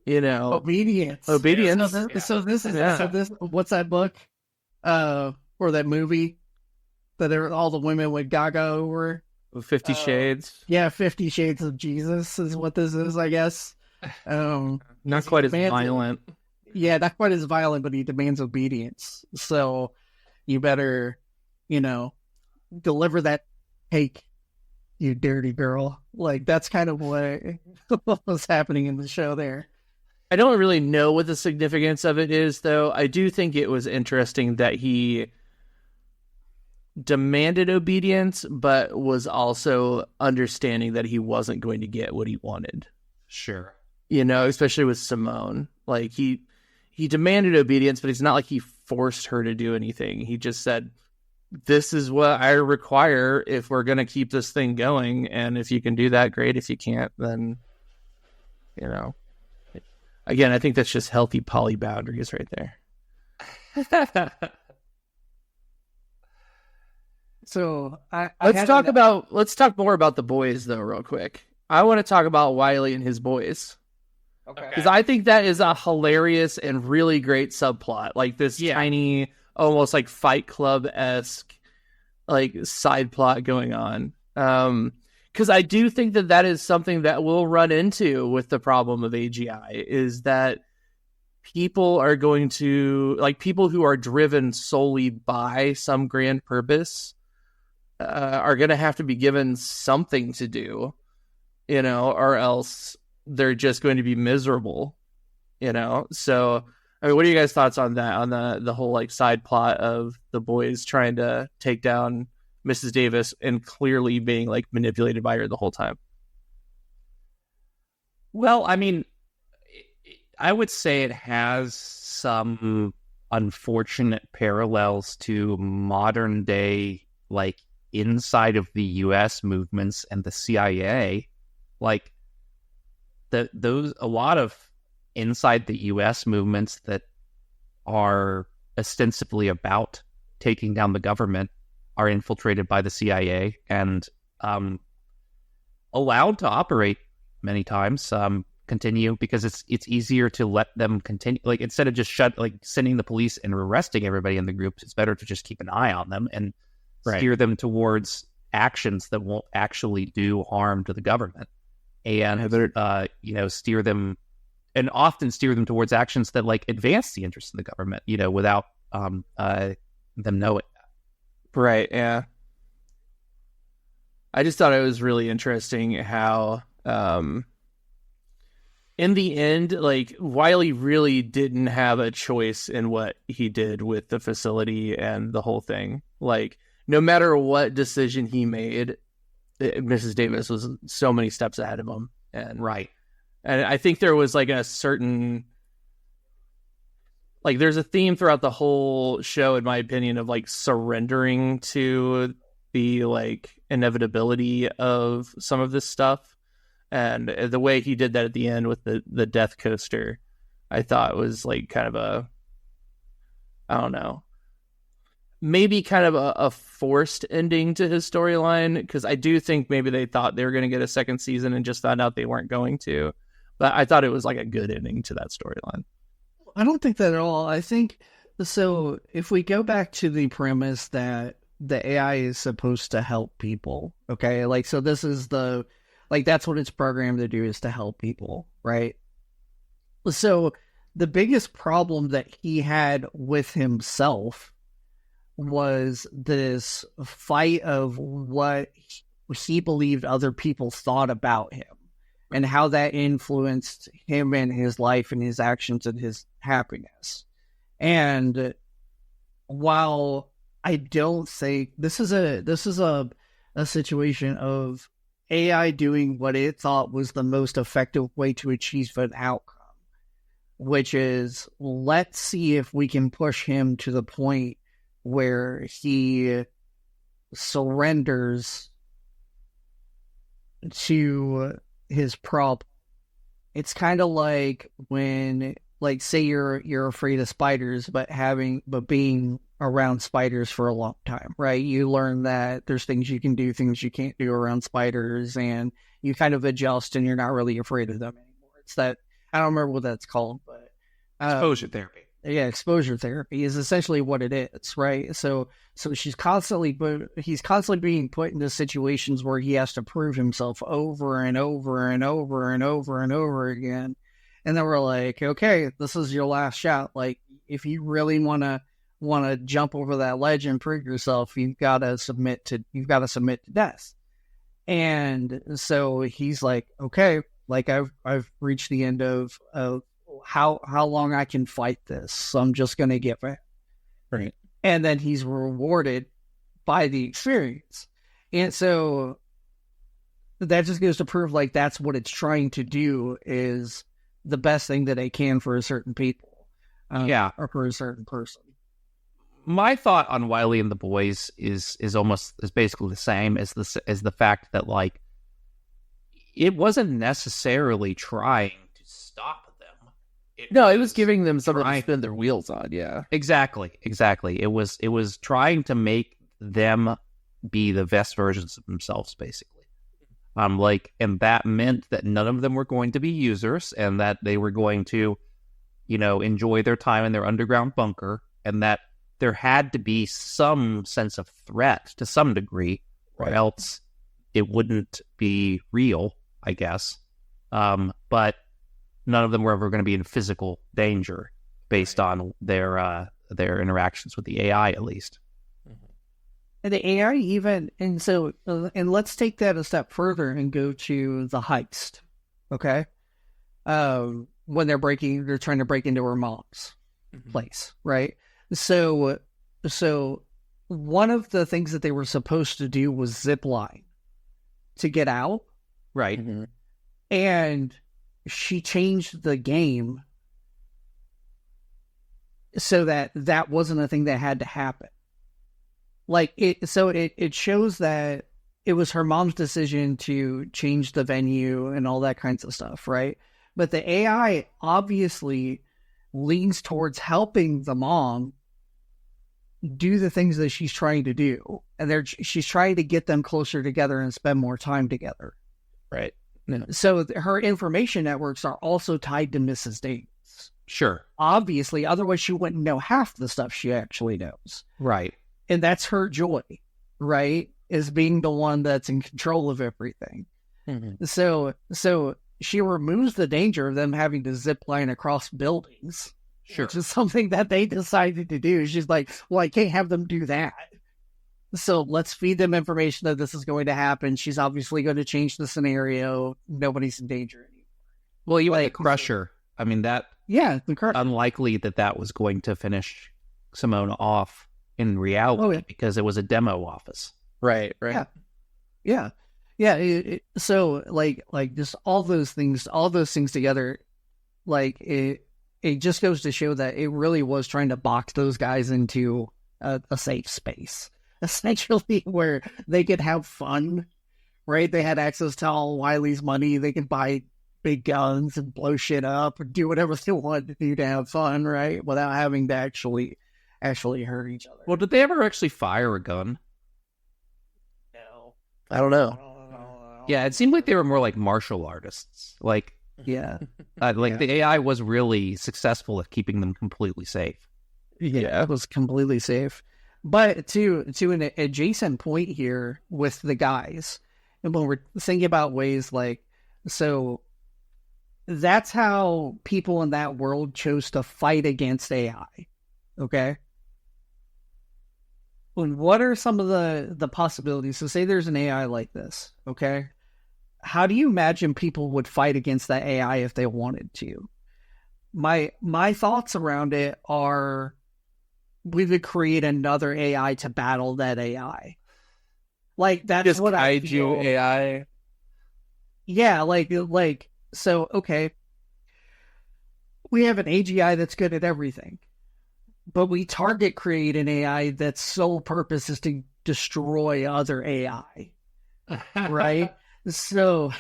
Speaker 4: obedience.
Speaker 3: Obedience.
Speaker 4: So this is what's that book? Or that movie that all the women would gaga over?
Speaker 3: 50 Shades.
Speaker 4: Yeah, 50 Shades of Jesus is what this is, I guess.
Speaker 3: Not quite as violent.
Speaker 4: Yeah, not quite as violent, but he demands obedience. So you better, deliver that cake, you dirty girl. Like, that's kind of what was happening in the show there.
Speaker 3: I don't really know what the significance of it is, though. I do think it was interesting that he demanded obedience, but was also understanding that he wasn't going to get what he wanted.
Speaker 5: Sure.
Speaker 3: Especially with Simone. Like, he demanded obedience, but it's not like he forced her to do anything. He just said, this is what I require if we're going to keep this thing going. And if you can do that, great. If you can't, then, Again, I think that's just healthy poly boundaries right there.
Speaker 4: So
Speaker 3: let's talk more about the boys though, real quick. I want to talk about Wiley and his boys.
Speaker 4: Okay.
Speaker 3: Because I think that is a hilarious and really great subplot. Like this tiny, almost like Fight Club-esque like side plot going on. Because I do think that is something that we'll run into with the problem of AGI, is that people are going to, like, people who are driven solely by some grand purpose are going to have to be given something to do, or else they're just going to be miserable, So, I mean, what are you guys' thoughts on that, on the whole, like, side plot of the boys trying to take down Mrs. Davis and clearly being, like, manipulated by her the whole time?
Speaker 5: Well, I mean, I would say it has some unfortunate parallels to modern day, like, inside of the U.S. movements and the CIA. Like, a lot of inside the U.S. movements that are ostensibly about taking down the government are infiltrated by the CIA and allowed to operate many times, continue, because it's easier to let them continue. Like, instead of just sending the police and arresting everybody in the groups, it's better to just keep an eye on them and steer them towards actions that won't actually do harm to the government, and steer them, and often steer them towards actions that, like, advance the interests of the government, without them knowing that.
Speaker 3: Right. Yeah. I just thought it was really interesting how, in the end, like, Wiley really didn't have a choice in what he did with the facility and the whole thing. Like, no matter what decision he made, Mrs. Davis was so many steps ahead of him. And
Speaker 5: Right.
Speaker 3: And I think there was like a certain, like, there's a theme throughout the whole show, in my opinion, of like surrendering to the like inevitability of some of this stuff. And the way he did that at the end with the death coaster, I thought was like kind of a, I don't know, maybe kind of a forced ending to his storyline, because I do think maybe they thought they were going to get a second season and just found out they weren't going to. But I thought it was like a good ending to that storyline.
Speaker 4: I don't think that at all. I think, so if we go back to the premise that the AI is supposed to help people, okay? Like, so this is the, like, that's what it's programmed to do, is to help people, right? So the biggest problem that he had with himself was this fight of what he believed other people thought about him and how that influenced him and his life and his actions and his happiness. And while I don't think this is a situation of AI doing what it thought was the most effective way to achieve an outcome, which is, let's see if we can push him to the point where he surrenders to his problem. It's kind of like when, like, say you're afraid of spiders, but being around spiders for a long time, right? You learn that there's things you can do, things you can't do around spiders, and you kind of adjust, and you're not really afraid of them anymore. It's that, I don't remember what that's called, but
Speaker 5: Exposure therapy.
Speaker 4: Yeah, exposure therapy is essentially what it is, right? So he's constantly being put into situations where he has to prove himself over and over and over and over and over again. And then we're like, okay, this is your last shot. Like, if you really want to jump over that ledge and prove yourself, you've got to submit to death. And so he's like, okay, like, I've reached the end of how long I can fight this. So I'm just going to give it.
Speaker 3: Right.
Speaker 4: And then he's rewarded by the experience. And so that just goes to prove, like, that's what it's trying to do, is the best thing that it can for a certain people. Or for a certain person.
Speaker 5: My thought on Wiley and the boys is basically the same as the fact that, like, it wasn't necessarily trying to stop them.
Speaker 3: It was giving them something to spin their wheels on. Yeah,
Speaker 5: exactly. It was trying to make them be the best versions of themselves, basically. And that meant that none of them were going to be users, and that they were going to, enjoy their time in their underground bunker, and that there had to be some sense of threat to some degree, or else it wouldn't be real, I guess. But none of them were ever going to be in physical danger based on their interactions with the AI, at least.
Speaker 4: And the AI even, and so, and let's take that a step further and go to the heist, okay? When they're trying to break into her mom's place, right? So one of the things that they were supposed to do was zip line to get out.
Speaker 5: Right.
Speaker 3: Mm-hmm.
Speaker 4: And she changed the game so that wasn't a thing that had to happen. Like, it shows that it was her mom's decision to change the venue and all that kinds of stuff, right? But the AI obviously leans towards helping the mom do the things that she's trying to do. And she's trying to get them closer together and spend more time together.
Speaker 3: right.
Speaker 4: Yeah. So her information networks are also tied to Mrs. Davis.
Speaker 5: Sure.
Speaker 4: Obviously, otherwise she wouldn't know half the stuff she actually knows.
Speaker 5: Right.
Speaker 4: And that's her joy, right? Is being the one that's in control of everything.
Speaker 3: Mm-hmm.
Speaker 4: So she removes the danger of them having to zip line across buildings.
Speaker 5: Sure.
Speaker 4: Which is something that they decided to do. She's like, well, I can't have them do that. So let's feed them information that this is going to happen. She's obviously going to change the scenario. Nobody's in danger anymore.
Speaker 5: Well, you
Speaker 4: Like,
Speaker 5: the Crusher. I mean, that
Speaker 4: Yeah, the current.
Speaker 5: unlikely that was going to finish Simone off in reality
Speaker 4: Oh, yeah.
Speaker 5: because it was a demo office.
Speaker 3: Right.
Speaker 4: Yeah. So like just all those things together, like it just goes to show that it really was trying to box those guys into a safe space, essentially, where they could have fun, right? They had access to all Wiley's money. They could buy big guns and blow shit up or do whatever they wanted to do to have fun, right? Without having to actually hurt each other.
Speaker 5: Well, did they ever actually fire a gun?
Speaker 4: No.
Speaker 3: I don't know.
Speaker 5: Yeah, it seemed like they were more like martial artists. Like,
Speaker 4: Yeah.
Speaker 5: the AI was really successful at keeping them completely safe.
Speaker 4: Yeah, it was completely safe. But to an adjacent point here with the guys, and when we're thinking about ways like, so that's how people in that world chose to fight against AI. Okay. And what are some of the possibilities? So say there's an AI like this, okay? How do you imagine people would fight against that AI if they wanted to? My thoughts around it are we would create another AI to battle that AI. Like that's
Speaker 3: Just
Speaker 4: what I feel.
Speaker 3: kaiju AI.
Speaker 4: Yeah, like so okay. We have an AGI that's good at everything. But we target create an AI that's sole purpose is to destroy other AI. Right? So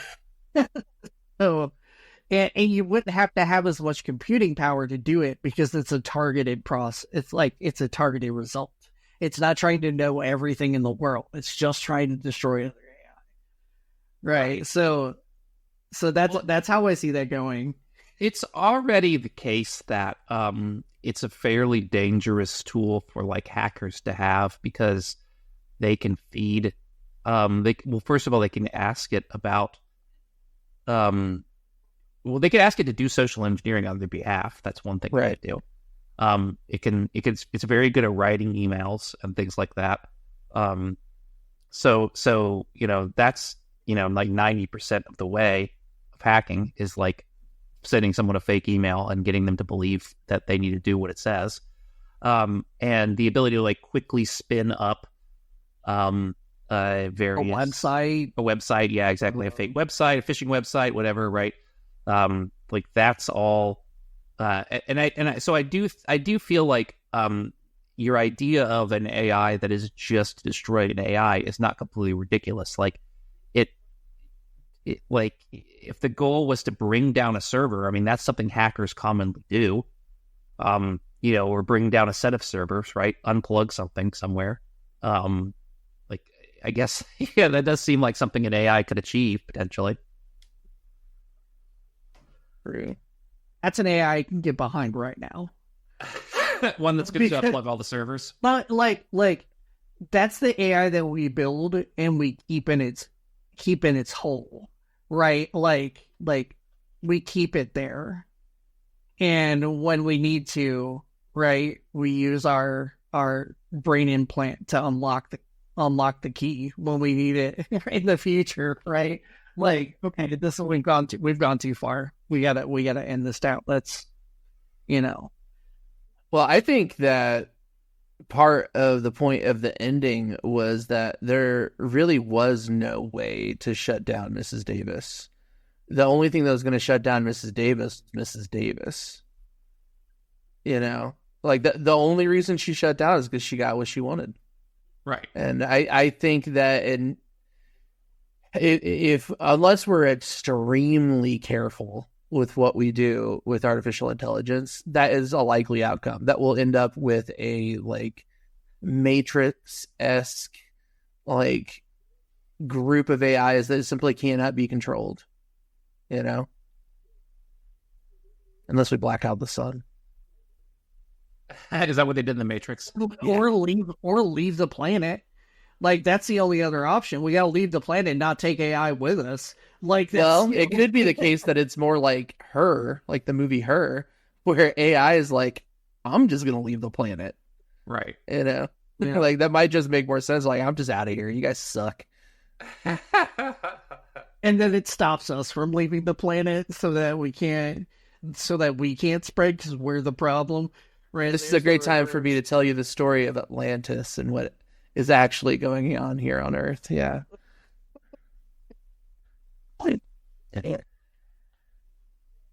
Speaker 4: and you wouldn't have to have as much computing power to do it because it's a targeted process. It's a targeted result. It's not trying to know everything in the world. It's just trying to destroy other AI. Right. So that's how I see that going.
Speaker 5: It's already the case that it's a fairly dangerous tool for like hackers to have because they can feed. First of all, they can ask it about. They could ask it to do social engineering on their behalf. That's one thing
Speaker 3: Right.
Speaker 5: they do. It's very good at writing emails and things like that. So that's like 90% of the way of hacking is like sending someone a fake email and getting them to believe that they need to do what it says. And the ability to like quickly spin up various
Speaker 4: A website.
Speaker 5: Yeah, exactly. A fake website, a phishing website, whatever. Right. Like that's all. So I do feel like your idea of an AI that is just destroyed an AI is not completely ridiculous. Like like if the goal was to bring down a server, I mean that's something hackers commonly do. Or bring down a set of servers, right? Unplug something somewhere. Like I guess yeah, that does seem like something an AI could achieve potentially.
Speaker 3: True.
Speaker 4: That's an AI I can get behind right now.
Speaker 5: One that's going to unplug all the servers.
Speaker 4: But like that's the AI that we build and we keep in its hole, right? Like we keep it there, and when we need to, right, we use our brain implant to unlock the key when we need it in the future, right? Like, okay, we've gone too far. We gotta end this out. Let's,
Speaker 3: Well, I think that part of the point of the ending was that there really was no way to shut down Mrs. Davis. The only thing that was going to shut down Mrs. Davis was Mrs. Davis. Like the only reason she shut down is because she got what she wanted.
Speaker 5: Right.
Speaker 3: And I think that if unless we're extremely careful with what we do with artificial intelligence, that is a likely outcome that will end up with a like Matrix-esque like group of AIs that simply cannot be controlled, unless we black out the sun.
Speaker 5: Is that what they did in the Matrix?
Speaker 4: or leave the planet. Like that's the only other option. We gotta leave the planet and not take AI with us. Like
Speaker 3: Well, it could be the case that it's more like Her, like the movie Her, where AI is like, I'm just gonna leave the planet.
Speaker 5: Right.
Speaker 4: Yeah.
Speaker 3: Like that might just make more sense. Like, I'm just out of here. You guys suck.
Speaker 4: And then it stops us from leaving the planet so that we can't spread because we're the problem. Right?
Speaker 3: This is a great time for me to tell you the story of Atlantis and what is actually going on here on Earth. Yeah.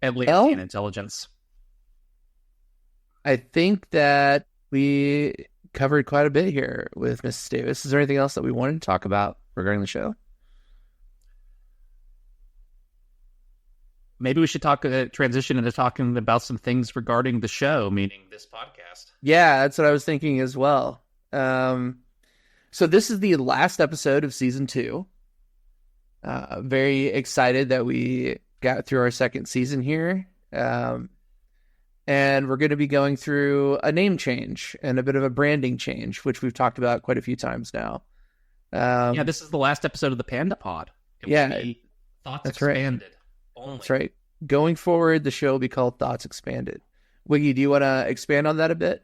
Speaker 5: Atlantean intelligence.
Speaker 3: I think that we covered quite a bit here with Mrs. Davis. Is there anything else that we wanted to talk about regarding the show?
Speaker 5: Maybe we should transition into talking about some things regarding the show, meaning this podcast.
Speaker 3: Yeah, that's what I was thinking as well. So this is the last episode of season 2. Very excited that we got through our second season here. And we're going to be going through a name change and a bit of a branding change, which we've talked about quite a few times now.
Speaker 5: Yeah, this is the last episode of the Panda Pod. Thoughts
Speaker 3: that's
Speaker 5: Expanded.
Speaker 3: Right.
Speaker 5: Only.
Speaker 3: That's right. Going forward, the show will be called Thoughts Expanded. Wiggy, do you want to expand on that a bit?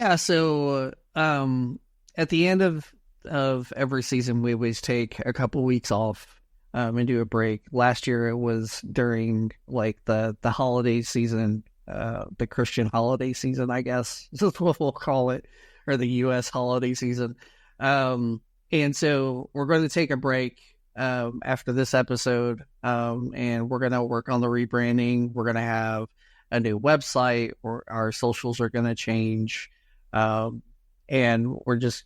Speaker 4: Yeah, so at the end of every season, we always take a couple weeks off and do a break. Last year, it was during like the holiday season, the Christian holiday season, I guess is what we'll call it, or the U.S. holiday season. And so we're going to take a break after this episode, and we're going to work on the rebranding. We're going to have a new website, or our socials are going to change, and we're just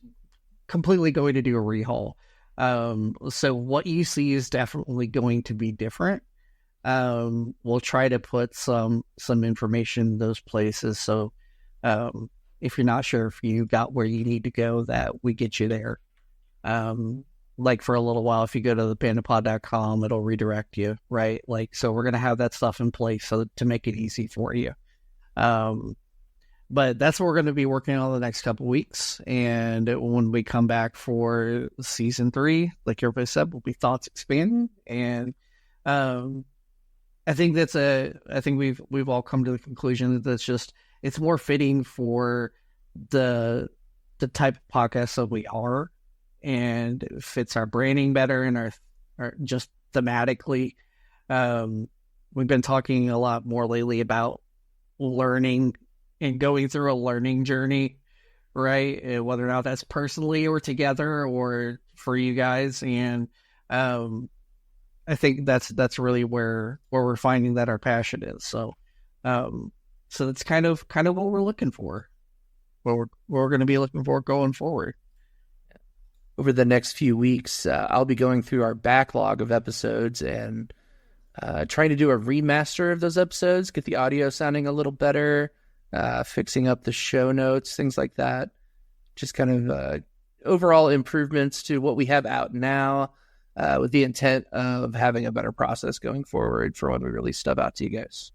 Speaker 4: completely going to do a rehaul. So what you see is definitely going to be different. We'll try to put some information in those places. So if you're not sure if you got where you need to go, that we get you there. Like for a little while, if you go to the pandapod.com, it'll redirect you, right? Like, so we're going to have that stuff in place so to make it easy for you. But that's what we're going to be working on the next couple weeks. And when we come back for season 3, like everybody said, will be Thoughts Expanding. And I think we've all come to the conclusion that it's more fitting for the type of podcast that we are, and it fits our branding better and our just thematically. We've been talking a lot more lately about learning and going through a learning journey, right? And whether or not that's personally or together or for you guys. And I think that's really where we're finding that our passion is. So that's kind of what we're looking for. What we're going to be looking for going forward.
Speaker 3: Over the next few weeks, I'll be going through our backlog of episodes and trying to do a remaster of those episodes, get the audio sounding a little better, fixing up the show notes, things like that. Just kind of overall improvements to what we have out now, with the intent of having a better process going forward for when we release stuff out to you guys.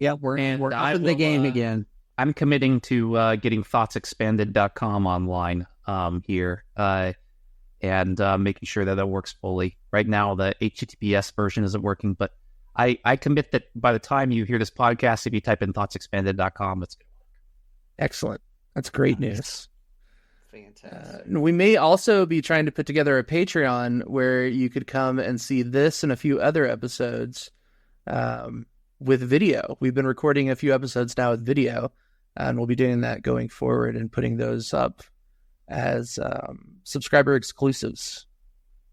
Speaker 4: Yeah, we're up in the game again.
Speaker 5: I'm committing to getting thoughtsexpanded.com online here and making sure that works fully. Right now, the HTTPS version isn't working, but I commit that by the time you hear this podcast, if you type in thoughtsexpanded.com, it's going to work.
Speaker 3: Excellent. That's great news.
Speaker 4: Fantastic.
Speaker 3: We may also be trying to put together a Patreon where you could come and see this and a few other episodes with video. We've been recording a few episodes now with video, and we'll be doing that going forward and putting those up as subscriber exclusives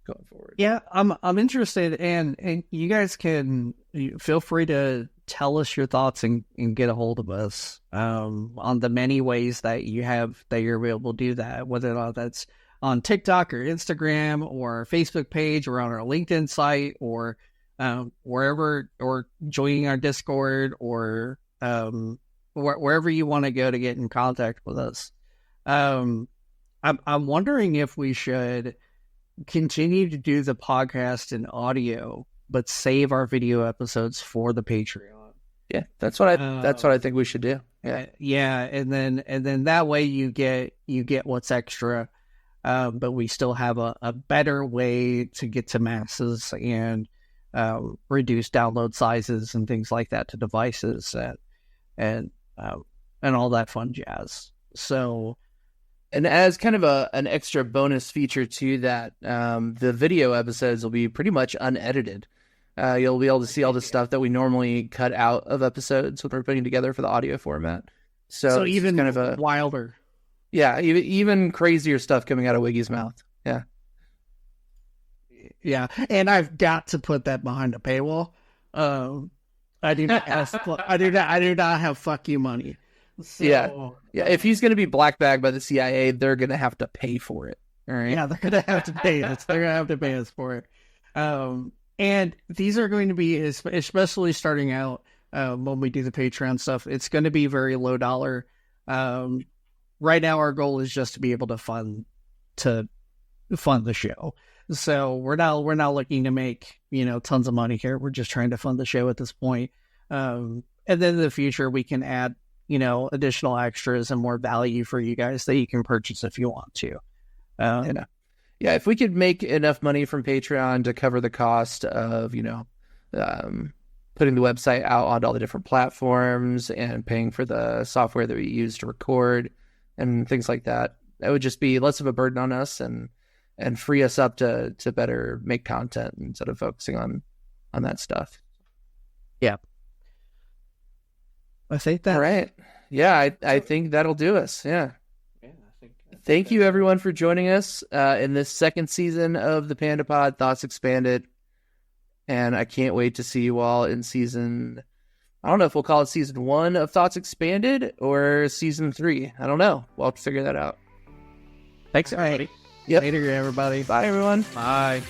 Speaker 3: going forward.
Speaker 4: Yeah, I'm interested, and you guys can feel free to tell us your thoughts and get a hold of us on the many ways that you're able to do that, whether or not that's on TikTok or Instagram or our Facebook page or on our LinkedIn site or wherever, or joining our Discord or wherever you want to go to get in contact with us. I'm wondering if we should continue to do the podcast in audio, but save our video episodes for the Patreon.
Speaker 3: Yeah, that's what I think we should do.
Speaker 4: Yeah, and then that way you get what's extra, but we still have a better way to get to masses and reduce download sizes and things like that to devices and all that fun jazz. So,
Speaker 3: And as kind of an extra bonus feature to that, the video episodes will be pretty much unedited. You'll be able to see all the stuff that we normally cut out of episodes when we're putting together for the audio format. So it's
Speaker 4: even
Speaker 3: kind of a
Speaker 4: wilder.
Speaker 3: yeah, even crazier stuff coming out of Wiggy's mouth. Yeah.
Speaker 4: Yeah, and I've got to put that behind a paywall. I do not I do not have fuck you money. So,
Speaker 3: Yeah. If he's going to be black bagged by the CIA, they're going to have to pay for it. All right.
Speaker 4: Yeah, they're gonna have to pay us. They're gonna have to pay us for it. And these are going to be, especially starting out when we do the Patreon stuff, it's going to be very low dollar. Right now, our goal is just to be able to fund the show. So we're not looking to make tons of money here. We're just trying to fund the show at this point. And then in the future, we can add additional extras and more value for you guys that you can purchase if you want to.
Speaker 3: Yeah, if we could make enough money from Patreon to cover the cost of putting the website out onto all the different platforms and paying for the software that we use to record and things like that, that would just be less of a burden on us and free us up to better make content instead of focusing on that stuff.
Speaker 5: Yeah.
Speaker 4: I think that.
Speaker 3: All right. Yeah, I think that'll do us. Yeah. Thank you, everyone, for joining us in this second season of the Panda Pod, Thoughts Expanded. And I can't wait to see you all in season... I don't know if we'll call it season 1 of Thoughts Expanded or season 3. I don't know. We'll have to figure that out.
Speaker 5: Thanks, everybody.
Speaker 3: Yep.
Speaker 4: Later, everybody.
Speaker 3: Bye, everyone.
Speaker 5: Bye.